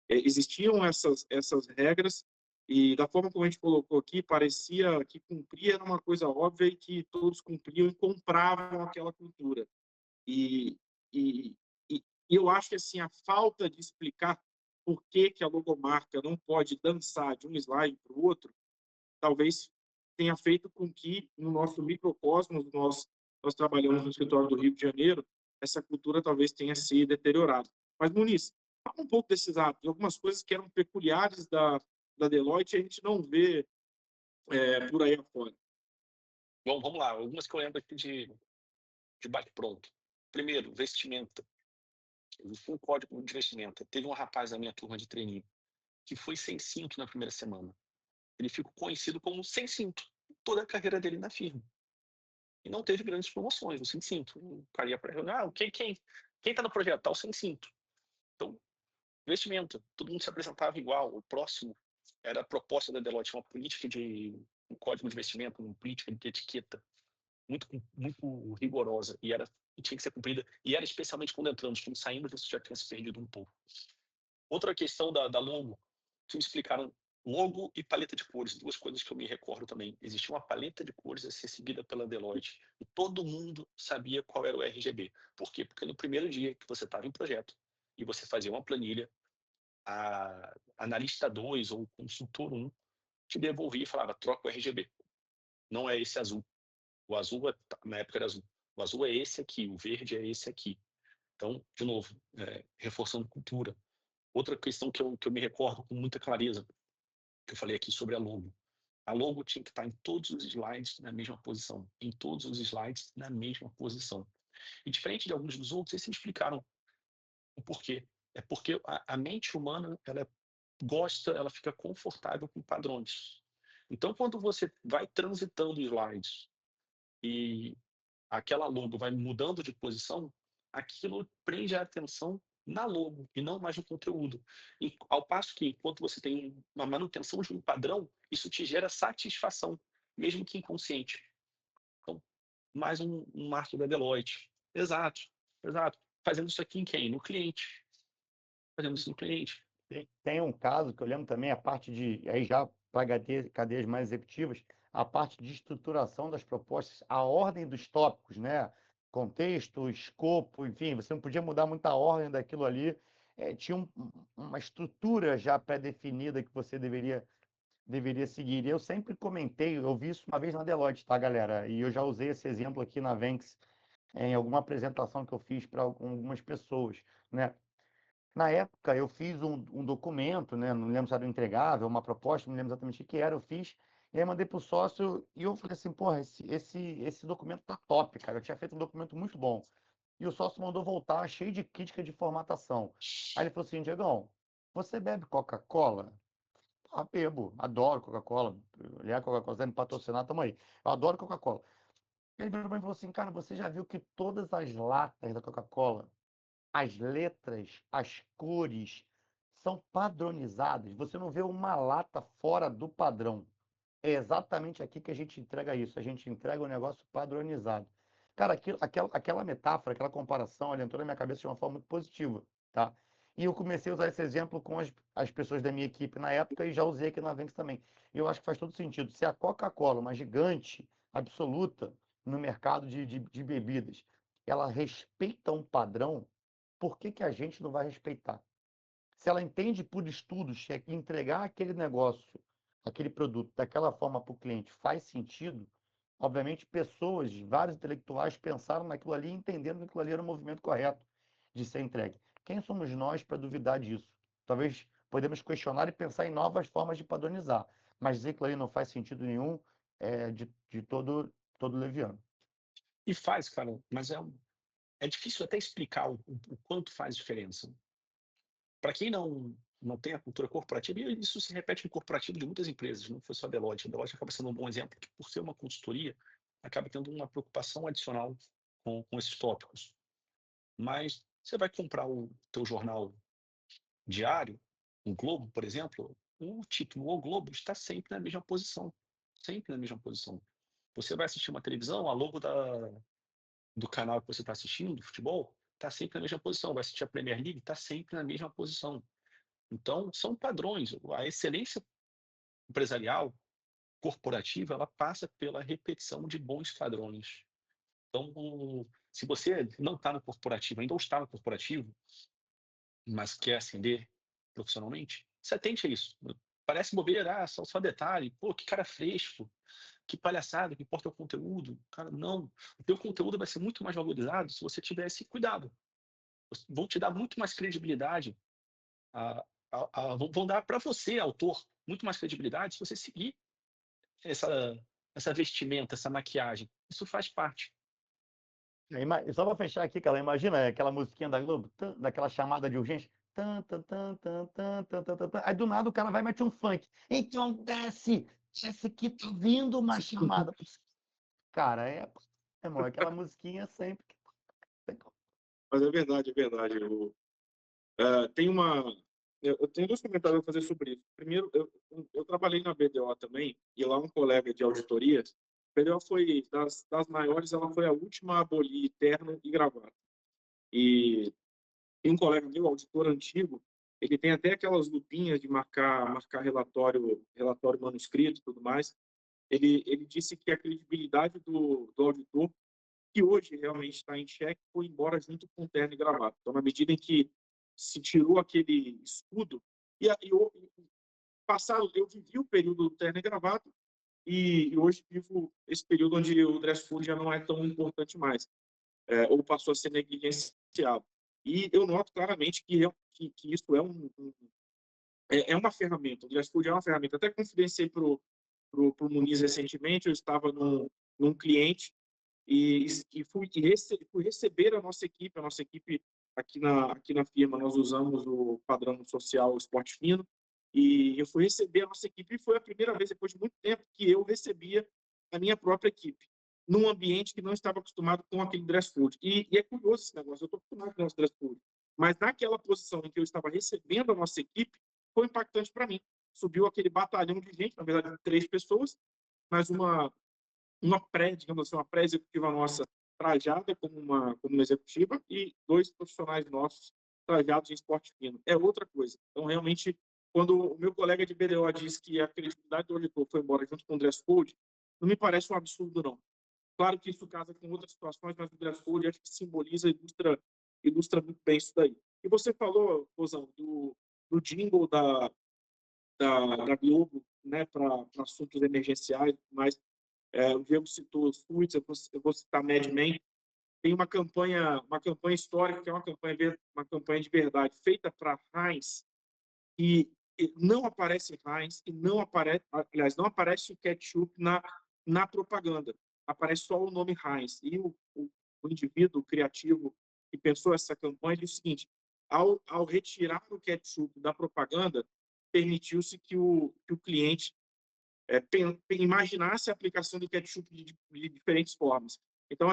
existiam essas regras e da forma como a gente colocou aqui, parecia que cumprir era uma coisa óbvia e que todos cumpriam e compravam aquela cultura. E, e, e eu acho que assim, a falta de explicar por que a logomarca não pode dançar de um slide para o outro, talvez tenha feito com que, no nosso microcosmos, nós trabalhamos no escritório do Rio de Janeiro, essa cultura talvez tenha se deteriorado. Mas, Muniz, fala um pouco desses hábitos, algumas coisas que eram peculiares da Deloitte a gente não vê por aí afora. Bom, vamos lá. Algumas que eu lembro aqui de bate-pronto. Primeiro, vestimenta. Existe um código de vestimenta. Teve um rapaz da minha turma de trainee que foi sem cinto na primeira semana. Ele ficou conhecido como sem cinto toda a carreira dele na firma. E não teve grandes promoções, o sem cinto. O cara ia para reunião, quem tá no projeto? Tá o sem cinto. Então, vestimenta. Todo mundo se apresentava igual. O próximo era a proposta da Deloitte, uma política um código de vestimenta, uma política de etiqueta muito, muito rigorosa e tinha que ser cumprida. E era especialmente quando entramos, quando saímos, isso já tinha se perdido um pouco. Outra questão da logo, que me explicaram logo e paleta de cores, duas coisas que eu me recordo também. Existia uma paleta de cores a ser seguida pela Deloitte e todo mundo sabia qual era o RGB. Por quê? Porque no primeiro dia que você estava em projeto e você fazia uma planilha, a analista 2 ou consultor 1 te devolvia e falava, troca o RGB. Não é esse azul. O azul, na época era azul. O azul é esse aqui, o verde é esse aqui. Então, de novo, reforçando cultura. Outra questão que eu me recordo com muita clareza, que eu falei aqui sobre a logo. A logo tinha que estar em todos os slides na mesma posição. Em todos os slides na mesma posição. E diferente de alguns dos outros, eles explicaram o porquê. É porque a mente humana, ela gosta, ela fica confortável com padrões. Então, quando você vai transitando slides e aquela logo vai mudando de posição, aquilo prende a atenção na logo e não mais no conteúdo. E, ao passo que, enquanto você tem uma manutenção de um padrão, isso te gera satisfação, mesmo que inconsciente. Então, mais um marco da Deloitte. Exato, exato. Fazendo isso aqui em quem? No cliente. Fazendo isso no cliente. Tem um caso que eu lembro também, a parte aí já para cadeias mais executivas, a parte de estruturação das propostas, a ordem dos tópicos, né? Contexto, escopo, enfim, você não podia mudar muita ordem daquilo ali. Tinha uma estrutura já pré-definida que você deveria seguir. E eu sempre comentei, eu vi isso uma vez na Deloitte, tá, galera? E eu já usei esse exemplo aqui na Venx, em alguma apresentação que eu fiz para algumas pessoas, né? Na época, eu fiz um documento, né? Não lembro se era um entregável, uma proposta, não lembro exatamente o que era, eu fiz, E aí mandei pro sócio e eu falei assim, porra, esse documento tá top, cara. Eu tinha feito um documento muito bom. E o sócio mandou voltar cheio de crítica de formatação. Aí ele falou assim, Diegão, você bebe Coca-Cola? Ah, bebo, adoro Coca-Cola. Aliás, Coca-Cola, me patrocinar, tamo aí. Eu adoro Coca-Cola. Ele virou pra mim e falou assim, cara, você já viu que todas as latas da Coca-Cola, as letras, as cores, são padronizadas? Você não vê uma lata fora do padrão. É exatamente aqui que a gente entrega isso. A gente entrega um negócio padronizado. Cara, aquela metáfora, aquela comparação, ela entrou na minha cabeça de uma forma muito positiva, tá? E eu comecei a usar esse exemplo com as pessoas da minha equipe na época e já usei aqui na Venx também. E eu acho que faz todo sentido. Se a Coca-Cola, uma gigante absoluta no mercado de bebidas, ela respeita um padrão, por que que a gente não vai respeitar? Se ela entende por estudos que entregar aquele negócio, aquele produto daquela forma para o cliente faz sentido, obviamente pessoas, vários intelectuais pensaram naquilo ali, entendendo que aquilo ali era o movimento correto de ser entregue. Quem somos nós para duvidar disso? Talvez podemos questionar e pensar em novas formas de padronizar, mas dizer que aquilo ali não faz sentido nenhum é de todo leviano. E faz, cara, mas é difícil até explicar o quanto faz diferença. Para quem não tem a cultura corporativa, e isso se repete no corporativo de muitas empresas, não foi só a Deloitte. A Deloitte acaba sendo um bom exemplo, que por ser uma consultoria, acaba tendo uma preocupação adicional com esses tópicos. Mas você vai comprar o teu jornal diário, o Globo, por exemplo, o título O Globo está sempre na mesma posição, sempre na mesma posição. Você vai assistir uma televisão, a logo do canal que você está assistindo, do futebol, está sempre na mesma posição. Vai assistir a Premier League, está sempre na mesma posição. Então, são padrões. A excelência empresarial, corporativa, ela passa pela repetição de bons padrões. Então, se você não está no corporativo, ainda ou está no corporativo, mas quer ascender profissionalmente, se atente a isso. Parece bobeira, só detalhe. Pô, que cara fresco, que palhaçada, que importa é o conteúdo. Cara, não. O teu conteúdo vai ser muito mais valorizado se você tiver esse cuidado. Vão te dar muito mais credibilidade, a, vão dar para você, autor, muito mais credibilidade se você seguir essa, essa vestimenta, essa maquiagem. Isso faz parte. E só para fechar aqui, cara, imagina aquela musiquinha da Globo, daquela chamada de urgência. Tan, tan, tan, tan, tan, tan, tan, tan, tan. Aí do nada o cara vai e mete um funk. Então desce que tá vindo uma chamada. Cara, irmão, aquela musiquinha sempre. Mas é verdade, é verdade. Tem eu tenho dois comentários a fazer sobre isso. Primeiro, eu trabalhei na BDO também, e lá um colega de auditorias, a BDO foi das maiores, ela foi a última a abolir terno e gravata. E tem um colega meu, auditor antigo, ele tem até aquelas lupinhas de marcar relatório manuscrito e tudo mais. Ele disse que a credibilidade do auditor, que hoje realmente está em xeque, foi embora junto com o terno e gravata. Então, na medida em que se tirou aquele escudo, passado, eu vivi o período do terno e gravata, e hoje vivo esse período onde o dress code já não é tão importante mais, ou passou a ser negligenciado. E eu noto claramente que isso é uma ferramenta, o dress code é uma ferramenta. Até confidenciei para o Muniz recentemente, eu estava num cliente e fui receber a nossa equipe aqui na firma, nós usamos o padrão social Esporte Fino, e eu fui receber a nossa equipe, e foi a primeira vez, depois de muito tempo, que eu recebia a minha própria equipe, num ambiente que não estava acostumado com aquele dress code. E é curioso esse negócio, eu estou acostumado com o nosso dress code, mas naquela posição em que eu estava recebendo a nossa equipe, foi impactante para mim. Subiu aquele batalhão de gente, na verdade, 3 pessoas, mas digamos assim, uma pré-executiva nossa trajada como uma executiva e 2 profissionais nossos trajados em esporte fino. É outra coisa. Então, realmente, quando o meu colega de BDO diz que a credibilidade do auditor foi embora junto com o dress code, não me parece um absurdo, não. Claro que isso casa com outras situações, mas o dress code acho que simboliza, ilustra muito bem isso daí. E você falou, Rosão, do jingle da Globo, né, para assuntos emergenciais, mas o Diego citou os Suits, eu vou citar Mad Men. Tem uma campanha histórica, que é uma campanha de verdade, feita para Heinz, e não aparece Heinz e não aparece, aliás, não aparece o ketchup na propaganda. Aparece só o nome Heinz. E o indivíduo criativo que pensou essa campanha disse o seguinte: ao retirar o ketchup da propaganda, permitiu-se que o cliente imaginasse a aplicação do ketchup de diferentes formas. Então,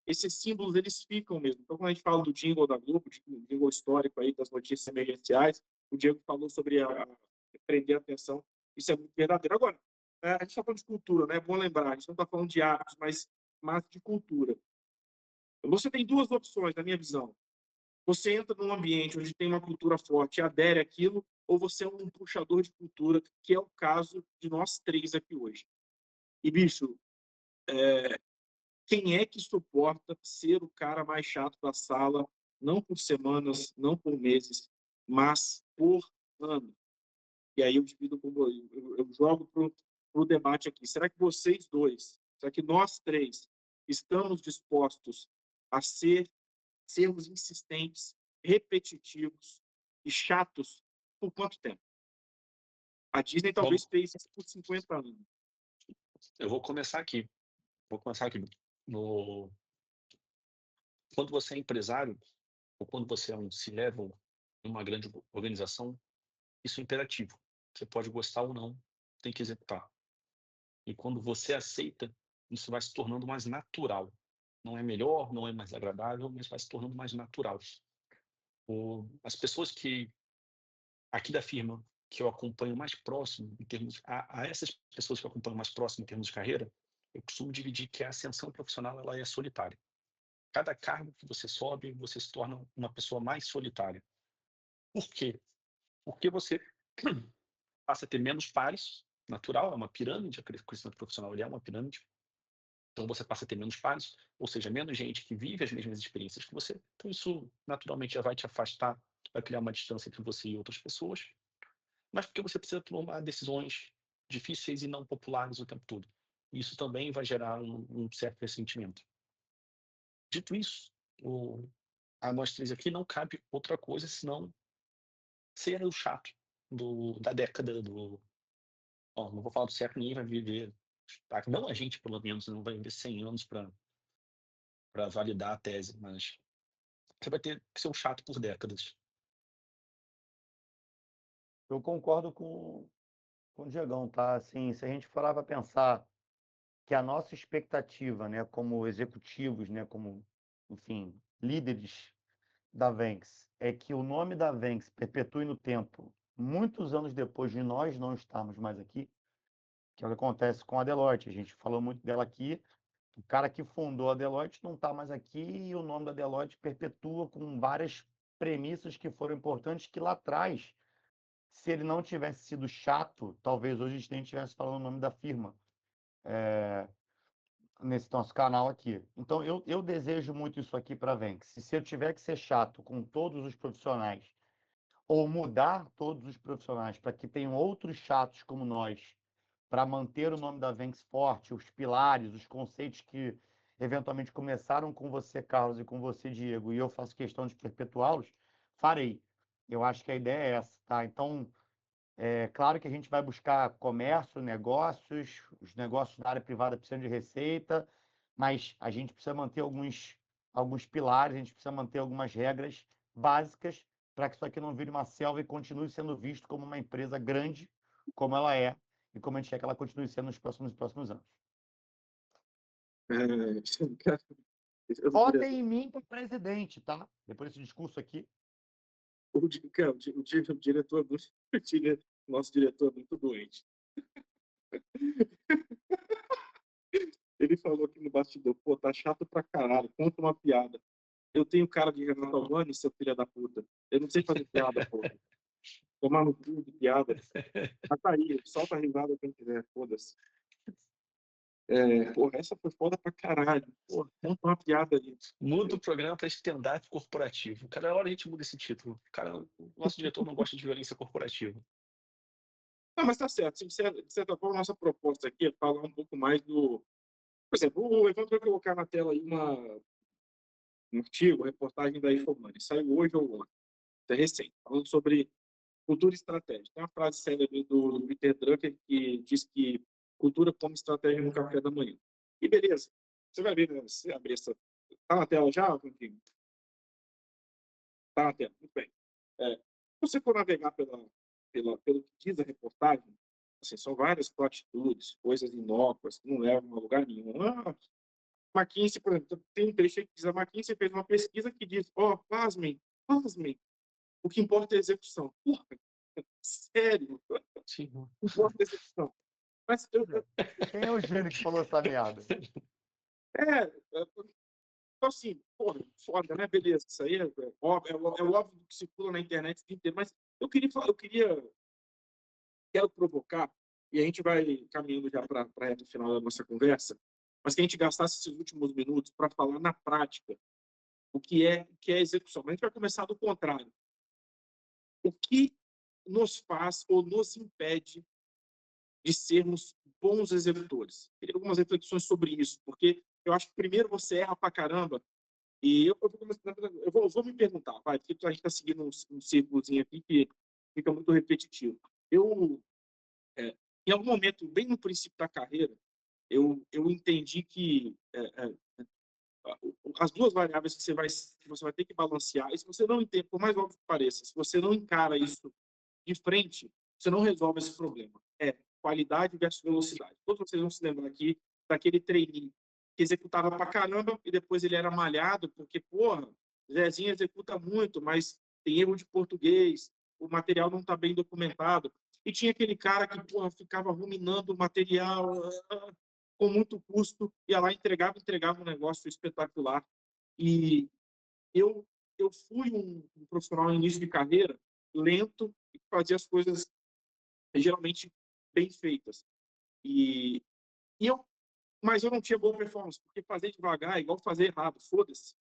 esses símbolos, eles ficam mesmo. Então, quando a gente fala do jingle da Globo, do jingle histórico aí das notícias emergenciais, o Diego falou sobre prender a atenção, isso é muito verdadeiro. Agora, a gente está falando de cultura, né? É bom lembrar, a gente não está falando de hábitos, mas de cultura. Você tem duas opções, na minha visão. Você entra num ambiente onde tem uma cultura forte e adere àquilo, ou você é um puxador de cultura, que é o caso de nós três aqui hoje. E, bicho, quem é que suporta ser o cara mais chato da sala, não por semanas, não por meses, mas por ano? E aí eu jogo para o debate aqui. Será que vocês dois, será que nós três estamos dispostos a sermos insistentes, repetitivos e chatos por quanto tempo? A Disney talvez fez isso por 50 anos. Eu vou começar aqui. No... Quando você é empresário, ou quando você é um C-level em uma grande organização, isso é imperativo. Você pode gostar ou não, tem que executar. E quando você aceita, isso vai se tornando mais natural. Não é melhor, não é mais agradável, mas vai se tornando mais natural. As pessoas que aqui da firma que eu acompanho mais próximo em termos a essas pessoas que eu acompanho mais próximo em termos de carreira, eu costumo dividir que a ascensão profissional ela é solitária. Cada cargo que você sobe, você se torna uma pessoa mais solitária. Por quê? Porque você passa a ter menos pares, natural, é uma pirâmide, a crescimento profissional ele é uma pirâmide. Então você passa a ter menos pares, ou seja, menos gente que vive as mesmas experiências que você. Então isso naturalmente já vai te afastar, vai criar uma distância entre você e outras pessoas. Mas porque você precisa tomar decisões difíceis e não populares o tempo todo. Isso também vai gerar um certo ressentimento. Dito isso, a nós três aqui não cabe outra coisa senão ser o chato da década do... Ó, não vou falar do século, ninguém vai viver... Não a gente, pelo menos, não vai viver 100 anos para validar a tese, mas você vai ter que ser um chato por décadas. Eu concordo com o Diegão, tá? Assim, se a gente for lá para pensar que a nossa expectativa, né, como executivos, né, como, enfim, líderes da Venx, é que o nome da Venx perpetue no tempo, muitos anos depois de nós não estarmos mais aqui, que é o que acontece com a Deloitte. A gente falou muito dela aqui. O cara que fundou a Deloitte não está mais aqui e o nome da Deloitte perpetua com várias premissas que foram importantes que lá atrás, se ele não tivesse sido chato, talvez hoje a gente nem estivesse falando o nome da firma nesse nosso canal aqui. Então, eu desejo muito isso aqui para a Venx. Se eu tiver que ser chato com todos os profissionais ou mudar todos os profissionais para que tenham outros chatos como nós, para manter o nome da Venx forte, os pilares, os conceitos que eventualmente começaram com você, Carlos, e com você, Diego, e eu faço questão de perpetuá-los, farei. Eu acho que a ideia é essa, tá? Então, é claro que a gente vai buscar comércio, negócios, os negócios da área privada precisam de receita, mas a gente precisa manter alguns pilares, a gente precisa manter algumas regras básicas para que isso aqui não vire uma selva e continue sendo visto como uma empresa grande, como ela é, e como a gente quer que ela continue sendo nos próximos anos. Votem em mim para presidente, tá? Depois desse discurso aqui. O diretor, nosso diretor é muito doente. Ele falou aqui no bastidor, pô, tá chato pra caralho, conta uma piada. Eu tenho cara de Renato Albani, seu filho da puta. Eu não sei fazer piada, porra. Tomar no cu de piada. Mas tá aí, solta a risada quem quiser, foda-se. Porra, essa foi foda pra caralho. Porra, conta uma piada ali. Muda o programa para stand-up corporativo. Cada hora a gente muda esse título. Cara, o nosso diretor não gosta de violência corporativa. Não, mas tá certo. De certa forma, a nossa proposta aqui é falar um pouco mais do... Por exemplo, o Evandro vai colocar na tela aí um artigo, reportagem da Infomoney. Saiu hoje ou ontem. É recente. Falando sobre Cultura e estratégia. Tem uma frase célebre do Peter Drucker que diz que cultura como estratégia no café da manhã. E beleza, você vai ver, né? Você abrir essa... Tá na tela já, Rodrigo? Tá na tela, muito bem. Se você for navegar pelo que diz a reportagem, assim, são várias platitudes, coisas inócuas que não levam a lugar nenhum. McKinsey, por exemplo, tem um trecho aí que diz: a McKinsey fez uma pesquisa que diz, pasmem, o que importa é a execução. Porra, sério? Sim. O que importa é a execução. Mas Quem é o gênio que falou essa merda? então, assim, porra, foda, né? Beleza, isso aí é óbvio que circula na internet o dia inteiro, mas quero provocar, e a gente vai caminhando já para a reta final da nossa conversa, mas que a gente gastasse esses últimos minutos para falar na prática o que é execução. Mas a gente vai começar do contrário. O que nos faz ou nos impede de sermos bons executores? Queria algumas reflexões sobre isso, porque eu acho que primeiro você erra pra caramba, e eu vou me perguntar, vai, porque a gente está seguindo um círculozinho aqui que fica muito repetitivo. Em algum momento, bem no princípio da carreira, eu entendi que as duas variáveis que você vai ter que balancear, e se você não entende, por mais óbvio que pareça, se você não encara isso de frente, você não resolve esse problema. É qualidade versus velocidade. Todos vocês vão se lembrar aqui daquele trainee que executava pra caramba e depois ele era malhado, porque, porra, Zezinho executa muito, mas tem erro de português, o material não está bem documentado. E tinha aquele cara que, porra, ficava ruminando o material com muito custo, ia lá e entregava um negócio espetacular. E eu fui um profissional no início de carreira lento e fazia as coisas geralmente bem feitas. Mas eu não tinha boa performance, porque fazer devagar é igual fazer errado, foda-se.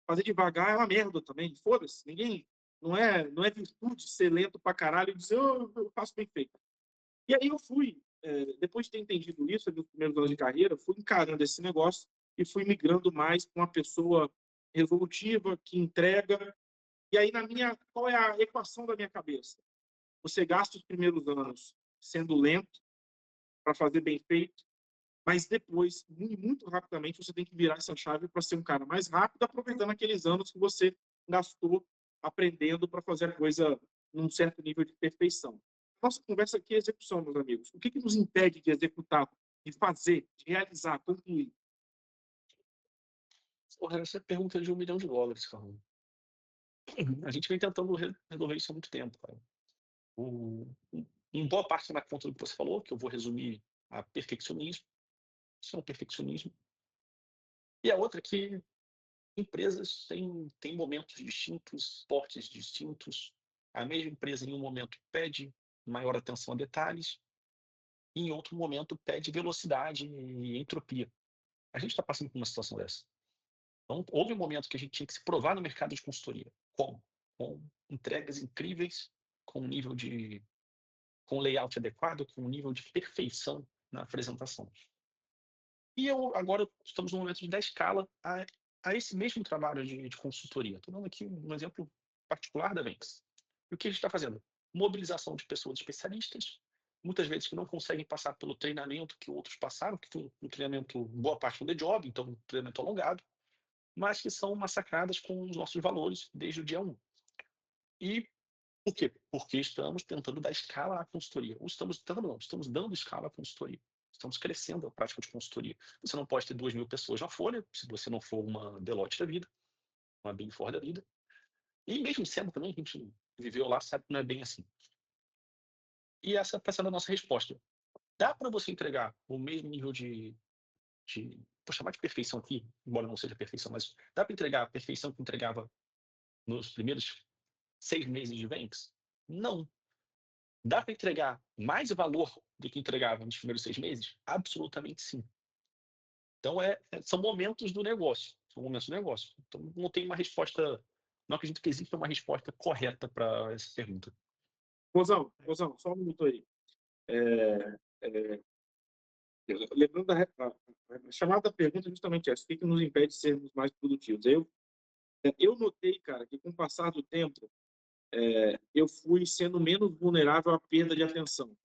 Fazer devagar é uma merda também, foda-se. Ninguém, não é virtude ser lento pra caralho e dizer, eu faço bem feito. E aí eu fui, depois de ter entendido isso, nos primeiros anos de carreira, fui encarando esse negócio e fui migrando mais para uma pessoa resolutiva, que entrega. E aí, qual é a equação da minha cabeça? Você gasta os primeiros anos sendo lento para fazer bem feito, mas depois, muito rapidamente, você tem que virar essa chave para ser um cara mais rápido, aproveitando aqueles anos que você gastou aprendendo para fazer a coisa num certo nível de perfeição. Nossa conversa aqui é execução, meus amigos. O que nos impede de executar, de fazer, de realizar, concluir? Porra, essa é a pergunta de $1 milhão, cara. A gente vem tentando resolver isso há muito tempo, cara. Em boa parte na conta do que você falou, que eu vou resumir a perfeccionismo. Isso é um perfeccionismo. E a outra é que empresas têm momentos distintos, portes distintos. A mesma empresa, em um momento, pede maior atenção a detalhes, e em outro momento, pede velocidade e entropia. A gente está passando por uma situação dessa. Então, houve um momento que a gente tinha que se provar no mercado de consultoria. Como? Com entregas incríveis, com com layout adequado, com um nível de perfeição na apresentação. E agora estamos num momento de dar escala a esse mesmo trabalho de consultoria. Estou dando aqui um exemplo particular da Venx. E o que a gente está fazendo? Mobilização de pessoas especialistas, muitas vezes que não conseguem passar pelo treinamento que outros passaram, que foi um treinamento, boa parte do The Job, então um treinamento alongado, mas que são massacradas com os nossos valores desde o dia 1. E por quê? Porque estamos tentando dar escala à consultoria. Ou estamos dando escala à consultoria. Estamos crescendo a prática de consultoria. Você não pode ter 2.000 pessoas na folha, se você não for uma Deloitte da vida, uma Big Four da vida. E mesmo sendo também, a gente viveu lá, sabe que não é bem assim. E essa está sendo a nossa resposta. Dá para você entregar o mesmo nível vou chamar de perfeição aqui, embora não seja perfeição, mas dá para entregar a perfeição que entregava nos primeiros 6 meses de Venx? Não. Dá para entregar mais valor do que entregava nos primeiros 6 meses? Absolutamente sim. Então, são momentos do negócio. São momentos do negócio. Então, não tem uma resposta. Não acredito que exista uma resposta correta para essa pergunta. Rosão, só um minuto aí. Lembrando a chamada da pergunta é justamente essa: o que nos impede de sermos mais produtivos? Eu notei, cara, que com o passar do tempo, eu fui sendo menos vulnerável à perda de atenção.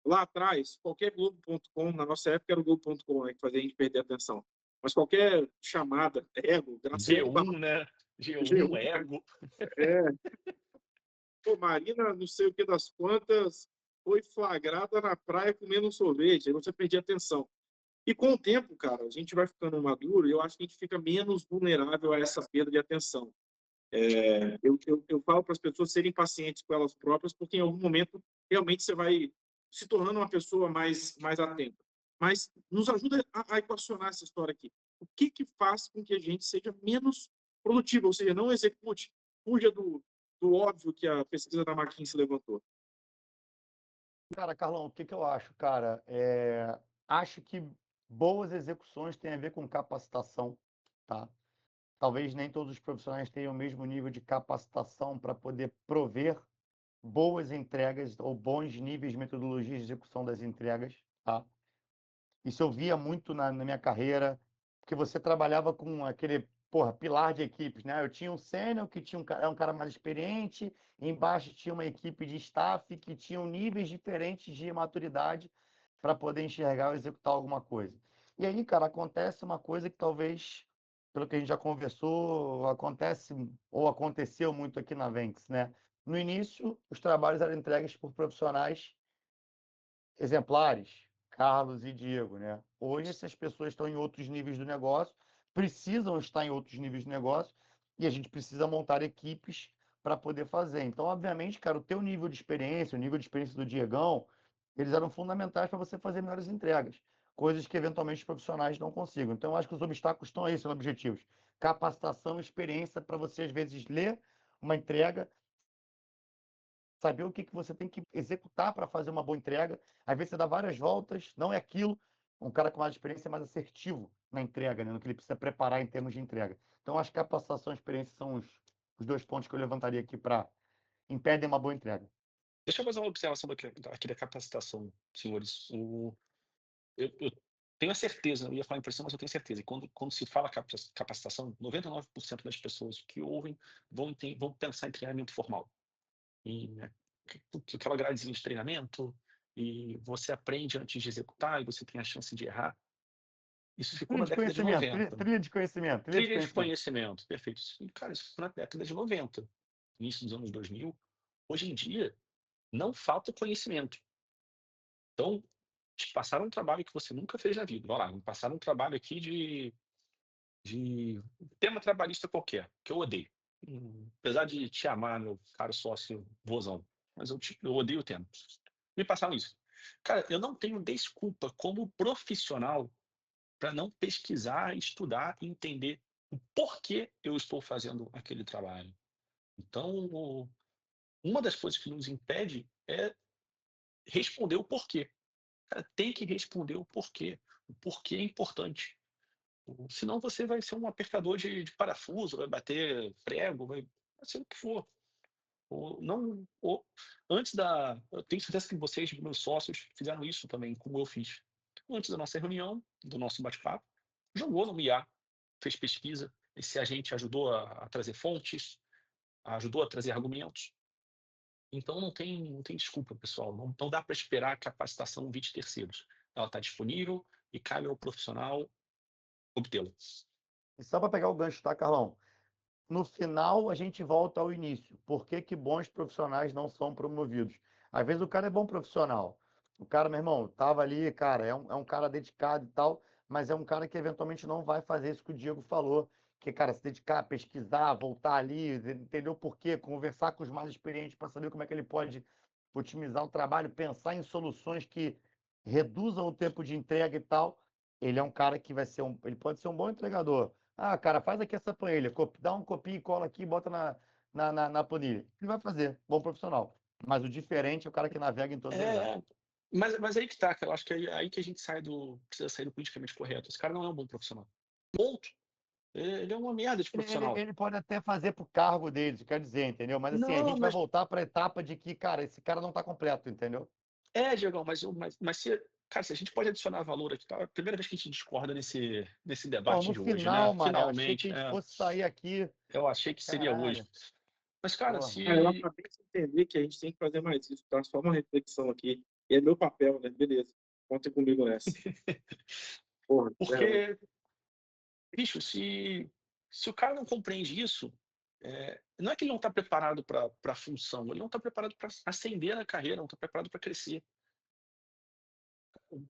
Lá atrás, qualquer Globo.com, na nossa época era o Globo.com, né, que fazia a gente perder a atenção. Mas qualquer chamada, ego, graças a Deus, G1, né? G1, G1, ego. pô, Marina, não sei o que das quantas, foi flagrada na praia comendo um sorvete, aí você perdia atenção. E com o tempo, cara, a gente vai ficando maduro e eu acho que a gente fica menos vulnerável a essa perda de atenção. Eu falo para as pessoas serem pacientes com elas próprias, porque em algum momento realmente você vai se tornando uma pessoa mais atenta. Mas nos ajuda a equacionar essa história aqui. O que faz com que a gente seja menos produtivo, ou seja, não execute, fuja do óbvio que a pesquisa da McKinsey levantou? Cara, Carlão, o que que eu acho, cara? Acho que boas execuções têm a ver com capacitação, tá? Talvez nem todos os profissionais tenham o mesmo nível de capacitação para poder prover boas entregas ou bons níveis de metodologia de execução das entregas, tá? Isso eu via muito na minha carreira, porque você trabalhava com aquele, porra, pilar de equipes, né? Eu tinha um sênior que tinha era um cara mais experiente, embaixo tinha uma equipe de staff que tinham níveis diferentes de maturidade para poder enxergar ou executar alguma coisa. E aí, cara, acontece uma coisa que talvez, pelo que a gente já conversou, acontece ou aconteceu muito aqui na Venx, né? No início, os trabalhos eram entregues por profissionais exemplares, Carlos e Diego, né? Hoje essas pessoas estão em outros níveis do negócio, precisam estar em outros níveis do negócio e a gente precisa montar equipes para poder fazer. Então, obviamente, cara, o teu nível de experiência, o nível de experiência do Diegão, eles eram fundamentais para você fazer melhores entregas, coisas que eventualmente os profissionais não consigam. Então, eu acho que os obstáculos estão aí, são objetivos. Capacitação, experiência para você às vezes ler uma entrega, saber o que você tem que executar para fazer uma boa entrega. Às vezes você dá várias voltas, não é aquilo. Um cara com mais experiência é mais assertivo na entrega, né? No que ele precisa preparar em termos de entrega. Então, acho que capacitação e experiência são os dois pontos que eu levantaria aqui para impedem uma boa entrega. Deixa eu fazer uma observação aqui da capacitação, senhores. Eu tenho a certeza, eu ia falar impressão, mas eu tenho certeza. E quando se fala capacitação, 99% das pessoas que ouvem vão pensar em treinamento formal. Né, aquela gradezinha de treinamento, e você aprende antes de executar, e você tem a chance de errar. Isso ficou Trilha na de década de conhecimento, 90. trilha de conhecimento, trilha de Trilha de conhecimento. conhecimento, perfeito. Cara, isso ficou na década de 90, início dos anos 2000. Hoje em dia, não falta conhecimento. Então, te passaram um trabalho que você nunca fez na vida. Vai lá, me passaram um trabalho aqui de tema trabalhista qualquer, que eu odeio. Apesar de te amar, meu caro sócio vozão, mas eu odeio o tema. Me passaram isso. Cara, eu não tenho desculpa como profissional para não pesquisar, estudar e entender o porquê eu estou fazendo aquele trabalho. Então, uma das coisas que nos impede é responder o porquê. Cara, tem que responder o porquê. O porquê é importante. Senão você vai ser um apertador de parafuso, vai bater prego, vai ser o que for. Não, antes eu tenho certeza que vocês, meus sócios, fizeram isso também, como eu fiz. Antes da nossa reunião, do nosso bate-papo, jogou no IA, fez pesquisa, esse agente ajudou a trazer fontes, ajudou a trazer argumentos. Então não tem desculpa, pessoal. Não dá para esperar a capacitação vir de terceiros. Ela está disponível e cabe ao profissional obtê-la. E só para pegar o gancho, tá, Carlão? No final, a gente volta ao início. Por que que bons profissionais não são promovidos? Às vezes o cara é bom profissional. O cara, meu irmão, tava ali, cara, é um cara dedicado e tal, mas é um cara que eventualmente não vai fazer isso que o Diego falou, que, cara, se dedicar, pesquisar, voltar ali, entender o porquê, conversar com os mais experientes para saber como é que ele pode otimizar o trabalho, pensar em soluções que reduzam o tempo de entrega e tal. Ele é um cara que ele pode ser um bom entregador. Ah, cara, faz aqui essa planilha, dá um copia e cola aqui e bota na planilha. Ele vai fazer, bom profissional. Mas o diferente é o cara que navega em todas as áreas. Mas aí que tá, cara. Eu acho que é aí que a gente precisa sair do politicamente correto. Esse cara não é um bom profissional. Ponto. Ele é uma merda de profissional. Ele pode até fazer pro cargo dele, isso quer dizer, entendeu? Mas assim, a Não, gente vai mas voltar para a etapa de que, cara, esse cara não está completo, entendeu? Diegão, mas se a gente pode adicionar valor aqui, tá? É a primeira vez que a gente discorda nesse Bom, debate no de hoje, né? final, Mané, achei que Finalmente, a gente fosse sair aqui. eu achei que seria hoje. Caralho. Mas, cara, Porra. Eu se. acabei de entender que a gente tem que fazer mais isso, tá? Só uma reflexão aqui. E é meu papel, né? Beleza. Contem comigo nessa. Porra, verdade. Porque, bicho, se o cara não compreende isso, não é que ele não está preparado para a função, ele não está preparado para ascender na carreira, não está preparado para crescer.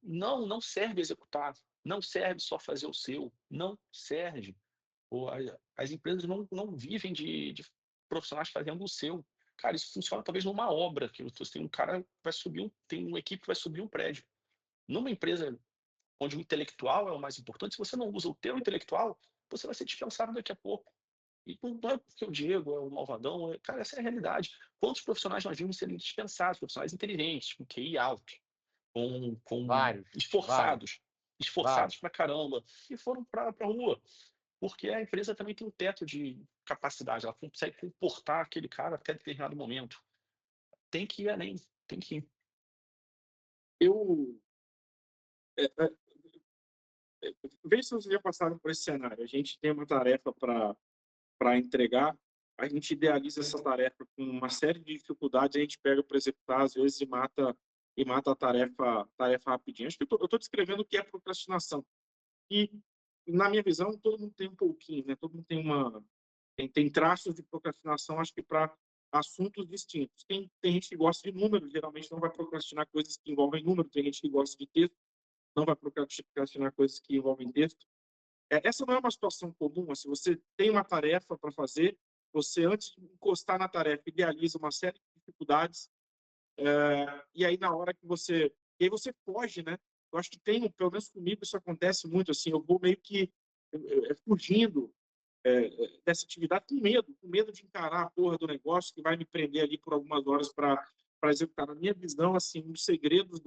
Não, não serve executar, não serve só fazer o seu, não serve. As empresas não vivem de profissionais fazendo o seu. Cara, isso funciona talvez numa obra, que você tem um cara que vai subir, tem uma equipe que vai subir um prédio. Numa empresa onde o intelectual é o mais importante, se você não usa o teu intelectual, você vai ser dispensado daqui a pouco. E não é porque o Diego é o malvadão, cara, essa é a realidade. Quantos profissionais nós vimos serem dispensados, profissionais inteligentes, com QI alto, com Vários, esforçados, vários. esforçados pra caramba, e foram pra rua. Porque a empresa também tem um teto de capacidade, ela consegue comportar aquele cara até determinado momento. Tem que ir além, tem que ir. Eu. É, é, Veja se vocês já passaram por esse cenário. A gente tem uma tarefa para entregar, a gente idealiza essa tarefa com uma série de dificuldades, a gente pega para executar, às vezes, e mata a tarefa rapidinho. Acho que eu estou descrevendo o que é procrastinação. E, na minha visão, todo mundo tem um pouquinho, né? Todo mundo tem traços de procrastinação, acho que para assuntos distintos. Tem gente que gosta de números, geralmente não vai procrastinar coisas que envolvem números, tem gente que gosta de texto, não vai procrastinar coisas que envolvem texto. Essa não é uma situação comum. Se você tem uma tarefa para fazer, você, antes de encostar na tarefa, idealiza uma série de dificuldades, e aí, na hora que você... E aí você foge, né? Eu acho que pelo menos comigo, isso acontece muito, assim, eu vou meio que fugindo dessa atividade com medo de encarar a porra do negócio que vai me prender ali por algumas horas para executar. Na minha visão, assim, um dos segredos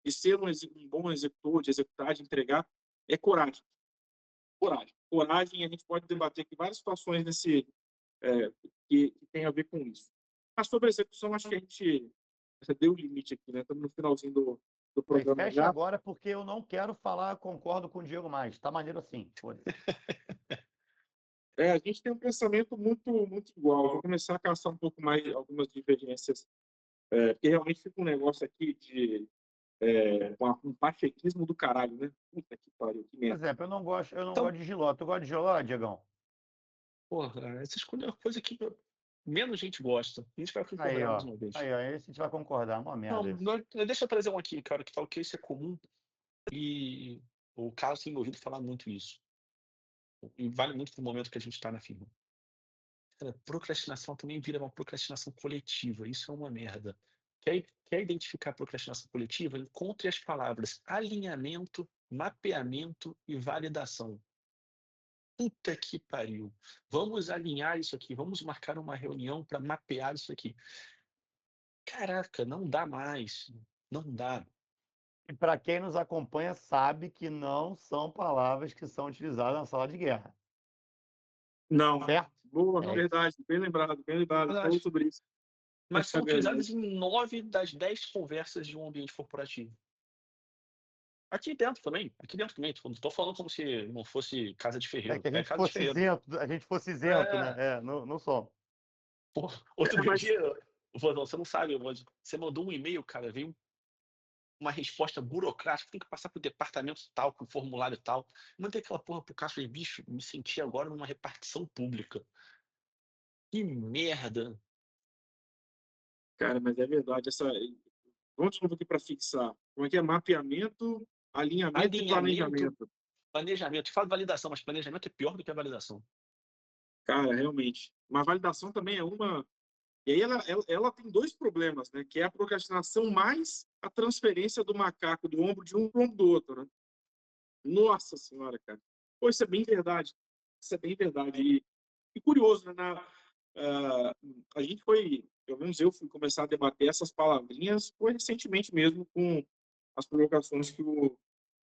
de ser um bom executor, de executar, de entregar, é coragem. Coragem, a gente pode debater aqui várias situações que tem a ver com isso. Mas sobre a execução, acho que a gente deu o limite aqui, né? Estamos no finalzinho do Aí, programa fecha já. agora porque eu não quero falar, concordo com o Diego mais. Tá maneiro assim. Foda-se. A gente tem um pensamento muito igual. Vou começar a caçar um pouco mais de algumas divergências, porque realmente fica um negócio aqui com um pachequismo do caralho, né? Puta que pariu, que Por merda. exemplo, eu não Então, gosto de giló. Tu gosta de giló, Diegão? porra, essa escolha é uma coisa que menos gente gosta. A gente vai Aí, concordar mais ó. uma vez. Aí, ó. Esse a gente vai concordar. Uma Não, merda esse. deixa eu trazer um aqui, cara, que fala que isso é comum e o Carlos tem me ouvido falar muito isso. E vale muito pro momento que a gente está na firma. Cara, procrastinação também vira uma procrastinação coletiva. Isso é uma merda. Quer identificar a procrastinação coletiva? Encontre as palavras alinhamento, mapeamento e validação. Puta que pariu. Vamos alinhar isso aqui. Vamos marcar uma reunião para mapear isso aqui. Caraca, não dá mais. Não dá. E para quem nos acompanha sabe que não são palavras que são utilizadas na sala de guerra. Não. Certo? Boa, É. verdade. Bem lembrado, bem lembrado. Falou Mas sobre isso. mas É são verdade. utilizadas em 9 das 10 conversas de um ambiente corporativo. Aqui dentro também. Aqui dentro também. Não estou falando como se não fosse casa de É ferreiro. que É casa de ferreiro. a gente fosse isento, né? É, Não, não somos. pô, outro Mas, dia, Vandão, você não sabe, você mandou um e-mail, cara, veio uma resposta burocrática, tem que passar pro departamento tal, com formulário tal. Mandei aquela porra pro Cássio e bicho, me senti agora numa repartição pública. Que merda. cara, mas é verdade. Vamos de novo aqui para fixar. Como é que é? Mapeamento, alinhamento e Alinhamento, planejamento. planejamento. Fala validação, mas planejamento é pior do que a validação. Cara, realmente. Uma validação também é uma. E aí ela tem dois problemas, né? Que é a procrastinação mais a transferência do macaco do ombro de um para o ombro do outro, né? Nossa senhora, cara. Pô, isso é bem verdade. Isso é bem verdade. E curioso, né? A gente pelo menos eu fui começar a debater essas palavrinhas foi recentemente mesmo com as provocações que o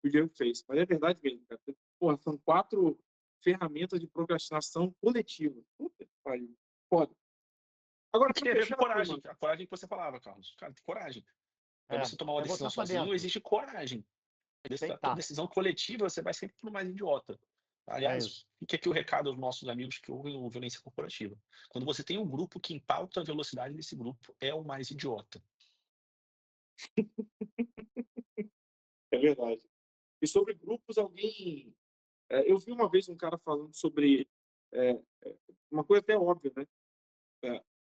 Diego fez. Mas é verdade mesmo, cara. Porra, são 4 ferramentas de procrastinação coletiva. Puta que pariu. Foda. Agora, E que para tem a ver com fechar a turma, coragem. A coragem que você falava, Carlos. Cara, tem coragem. Para É, você tomar uma é decisão botar para sozinho, dentro. exige coragem. A Aceitar. decisão coletiva, você vai sempre pro mais idiota. É Aliás, isso. fica aqui o recado aos nossos amigos que ouvem o Violência Corporativa. Quando você tem um grupo que pauta a velocidade desse grupo, é o mais idiota. É verdade. E sobre grupos, eu vi uma vez um cara falando sobre é, uma coisa até óbvia, né?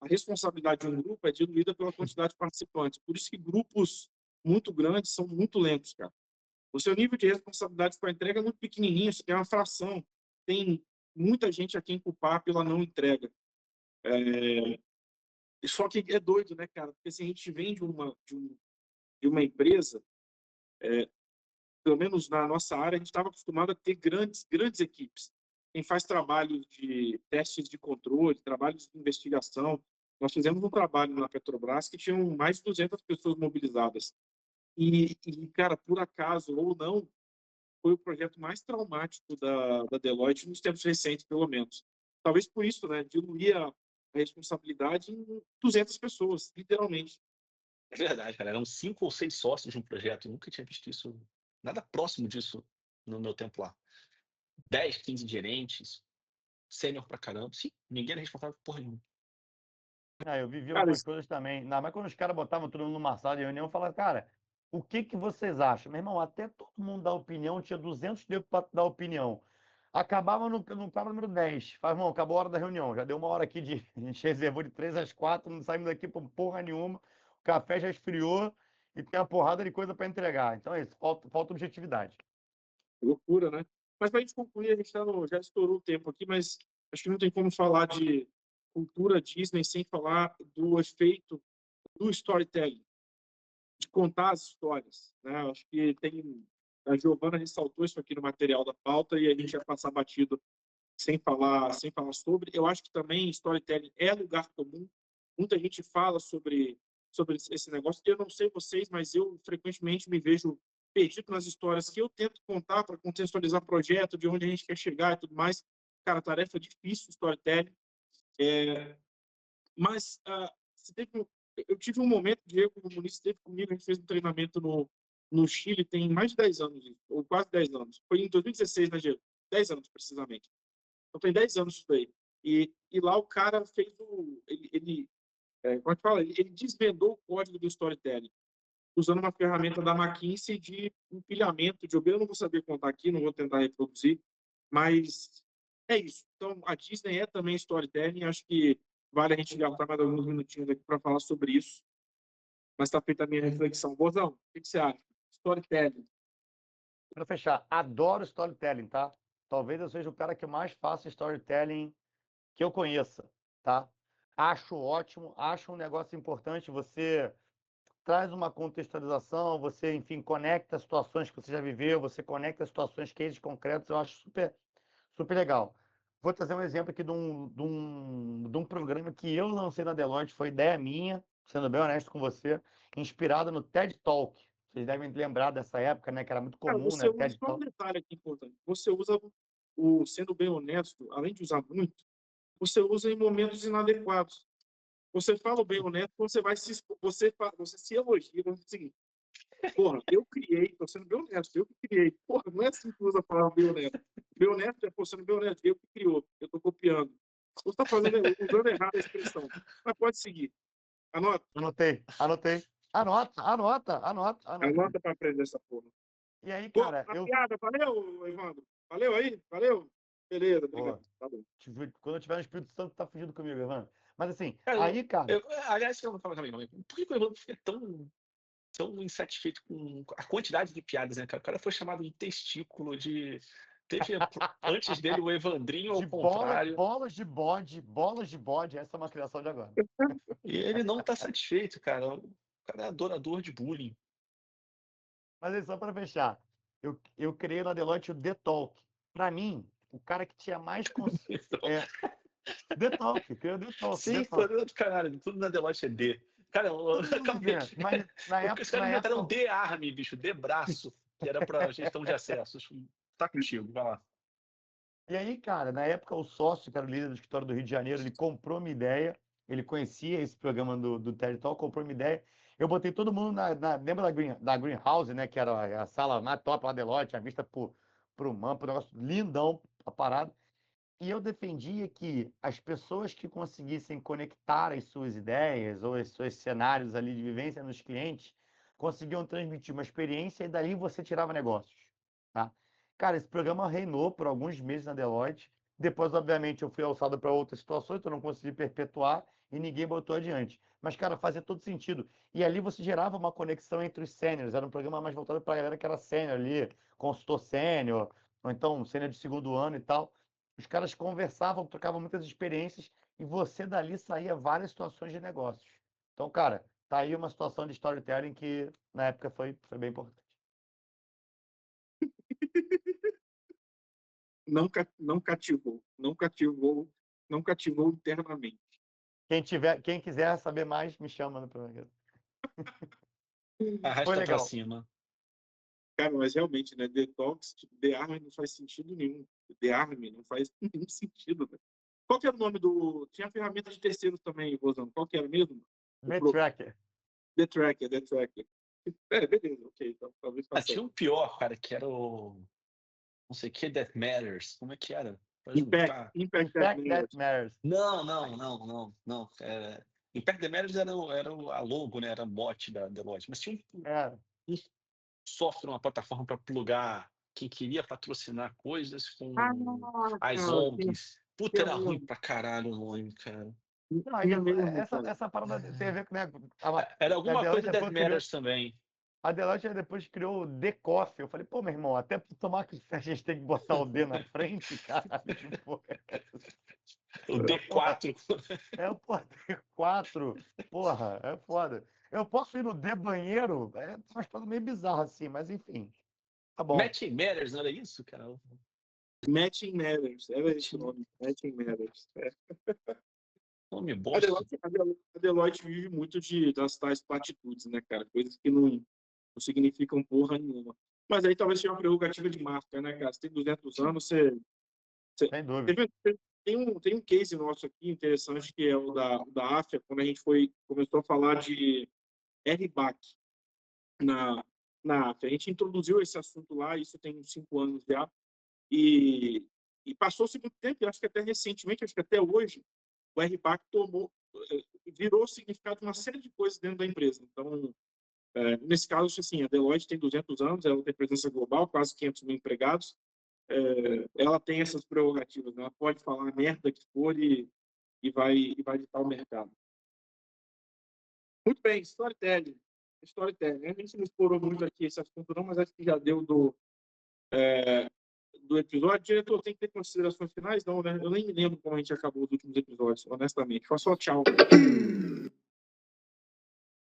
A responsabilidade de um grupo é diluída pela quantidade de participantes. Por isso que grupos muito grandes são muito lentos, cara. O seu nível de responsabilidade com a entrega é muito pequenininho, você tem uma fração. Tem muita gente a quem culpar pela não entrega. Só que é doido, né, cara? Porque se a gente vem de uma empresa, pelo menos na nossa área, a gente estava acostumado a ter grandes equipes. Quem faz trabalho de testes de controle, trabalhos de investigação. Nós fizemos um trabalho na Petrobras que tinham mais de 200 pessoas mobilizadas. Cara, por acaso ou não, foi o projeto mais traumático da Deloitte nos tempos recentes, pelo menos. Talvez por isso, né, diluir a responsabilidade em 200 pessoas, literalmente. É verdade, cara. Eram 5 ou 6 sócios de um projeto. Eu nunca tinha visto isso, nada próximo disso no meu tempo lá. 10, 15 gerentes, sênior pra caramba. Sim, ninguém era responsável por porra nenhuma. Eu vivi Cara, algumas coisas também. Não, mas quando os caras botavam todo mundo numa sala de reunião, eu falava, cara, o que que vocês acham? Meu irmão, até todo mundo dá opinião, tinha 200 negros para dar opinião. Acabava no quadro número 10. Fala, irmão, acabou a hora da reunião. Já deu uma hora aqui de. A gente reservou de 3 às 4, não saímos daqui por porra nenhuma. O café já esfriou e tem uma porrada de coisa para entregar. Então é isso, falta objetividade. loucura, né? Mas para a gente concluir, a gente já estourou o tempo aqui, mas acho que não tem como falar de cultura Disney sem falar do efeito do storytelling, de contar as histórias, né? Acho que a Giovana ressaltou isso aqui no material da pauta e a gente vai passar batido sem falar sobre. Eu acho que também storytelling é lugar comum. Muita gente fala sobre esse negócio. Eu não sei vocês, mas eu frequentemente me vejo perdido nas histórias que eu tento contar para contextualizar o projeto, de onde a gente quer chegar e tudo mais. Cara, tarefa difícil, storytelling. Mas eu tive um momento, Diego Muniz esteve comigo, a gente fez um treinamento no Chile, tem mais de 10 anos, ou quase 10 anos. Foi em 2016, né, Diego? 10 anos, precisamente. Então, tem 10 anos isso daí. E lá o cara fez como é que fala? Ele desvendou o código do storytelling, usando uma ferramenta da McKinsey de empilhamento de objetos. Eu não vou saber contar aqui, não vou tentar reproduzir, mas é isso. Então, a Disney é também storytelling. Acho que vale a gente gastar mais alguns minutinhos aqui para falar sobre isso. Mas está feita a minha reflexão. Bozão, o que você acha? Storytelling. Para fechar, adoro storytelling, tá? Talvez eu seja o cara que mais faça storytelling que eu conheça, tá? Acho ótimo, acho um negócio importante. Você traz uma contextualização, você, enfim, conecta situações que você já viveu, você conecta situações, cases concretos, eu acho super, super legal. Vou trazer um exemplo aqui de um programa que eu lancei na Deloitte, foi ideia minha, sendo bem honesto com você, inspirado no TED Talk. Vocês devem lembrar dessa época, né, que era muito Cara, comum, você né, usa TED só um Talk. detalhe aqui importante. Você usa sendo bem honesto, além de usar muito, você usa em momentos inadequados. Você fala o bem honesto, você vai se você se elogia, você diz o seguinte: porra, eu criei, tô sendo bem honesto, eu que criei. Porra, não é assim que usa a palavra bem honesto. Bem honesto é, pô, sendo bem honesto, eu que criou, eu tô copiando. Você está usando errado a expressão. Mas pode seguir. Anota. Anotei. Anota. Anota para aprender essa porra. E aí, Pô, cara, a piada, valeu, Evandro. Valeu aí? Valeu? Beleza, Pô, obrigado. Tá bom. quando eu tiver no Espírito Santo, tá fugindo comigo, Evandro. Mas assim, Cara, aí, cara, aliás, eu vou falar também, por que o Evandro fica tão insatisfeito com a quantidade de piadas, né, cara? O cara foi chamado de testículo, teve antes dele o Evandrinho ao de contrário, bolas de bode, essa é uma criação de agora. e ele não tá satisfeito, cara. O cara é adorador de bullying. Mas aí, só para fechar, eu criei na Deloitte o The Talk. Para mim, o cara que tinha mais. É, The Talk, criei o The Talk, The Sim, pô, Talk. do caralho, tudo na Deloitte é D. Cara, Todo mundo calma aí. vê, mas na Os caras na inventaram época, D-Arm, bicho, D-braço, que era pra gestão de acessos. Tá contigo, vai lá. e aí, cara, na época o sócio, que era o líder do escritório do Rio de Janeiro, ele comprou minha ideia, ele conhecia esse programa do TED Talk, comprou minha ideia. Eu botei todo mundo lembra da Greenhouse, né, que era a sala mais top lá da Deloitte, a vista pro MAMP, um negócio lindão, a parada. E eu defendia que as pessoas que conseguissem conectar as suas ideias ou os seus cenários ali de vivência nos clientes conseguiam transmitir uma experiência e dali você tirava negócios, tá? Cara, esse programa reinou por alguns meses na Deloitte. Depois, obviamente, eu fui alçado para outras situações, então eu não consegui perpetuar e ninguém botou adiante. Mas, cara, fazia todo sentido. E ali você gerava uma conexão entre os sêniores. Era um programa mais voltado para a galera que era sênior ali, consultor sênior, ou então sênior de segundo ano e tal. Os caras conversavam, trocavam muitas experiências e você dali saía várias situações de negócios. Então, cara, tá aí uma situação de storytelling que na época foi bem importante. Não cativou, não cativou internamente. Quem quiser saber mais, me chama no programa. Foi Arrasta pra legal. cima. Cara, mas realmente, né? Detox, tipo, The Army não faz sentido nenhum. The Army não faz nenhum sentido, né? Qual que era o nome do... Tinha ferramenta de terceiros também, Rosão. Qual que era mesmo? V-Tracker. The Tracker. Beleza, ok. Então, talvez faça. Tinha um pior, cara, que era o... Não sei o que, That Matters. Como é que era? Pra Impact juntar. Impact That Matters. Não. Impact That Matters era a logo, né? Era a bot da Deloitte. Mas tinha um software, uma plataforma para plugar quem queria patrocinar coisas com as ONGs. Puta, era ruim pra caralho o nome, cara. Não, essa parada tem a ver com, né, Era alguma a coisa Deloitte That depois Matters também. A Deloitte depois criou o The Coffee. Eu falei, pô, meu irmão, até pra tomar café a gente tem que botar o D na frente, cara. Tipo, O D4. pô, D4. Porra, é foda. Eu posso ir no D banheiro? É uma história meio bizarra assim, mas enfim. Tá bom. Matching Matters, não era isso, cara? Matching Matters. Era esse o nome. Matching Matters. Nome bosta. A Deloitte vive muito das tais platitudes, né, cara? Coisas que não significam porra nenhuma. Mas aí talvez seja uma prerrogativa de marca, né, cara? Você tem 200 anos, você... Sem dúvida. Tem um case nosso aqui interessante, que é o da AFIA, quando a gente começou a falar de RBAC na AFIA. A gente introduziu esse assunto lá, isso tem uns 5 anos já, e passou-se muito tempo, acho que até recentemente, acho que até hoje, o RBAC virou significado de uma série de coisas dentro da empresa. Então, nesse caso, assim, a Deloitte tem 200 anos, ela tem presença global, quase 500 mil empregados, ela tem essas prerrogativas, né? Ela pode falar a merda que for e vai ditar o mercado. Muito bem, storytelling. A gente não explorou muito aqui esse assunto não, mas acho que já deu do episódio. Diretor, tem que ter considerações finais? Não, né? Eu nem me lembro como a gente acabou os últimos episódios, honestamente. Só tchau.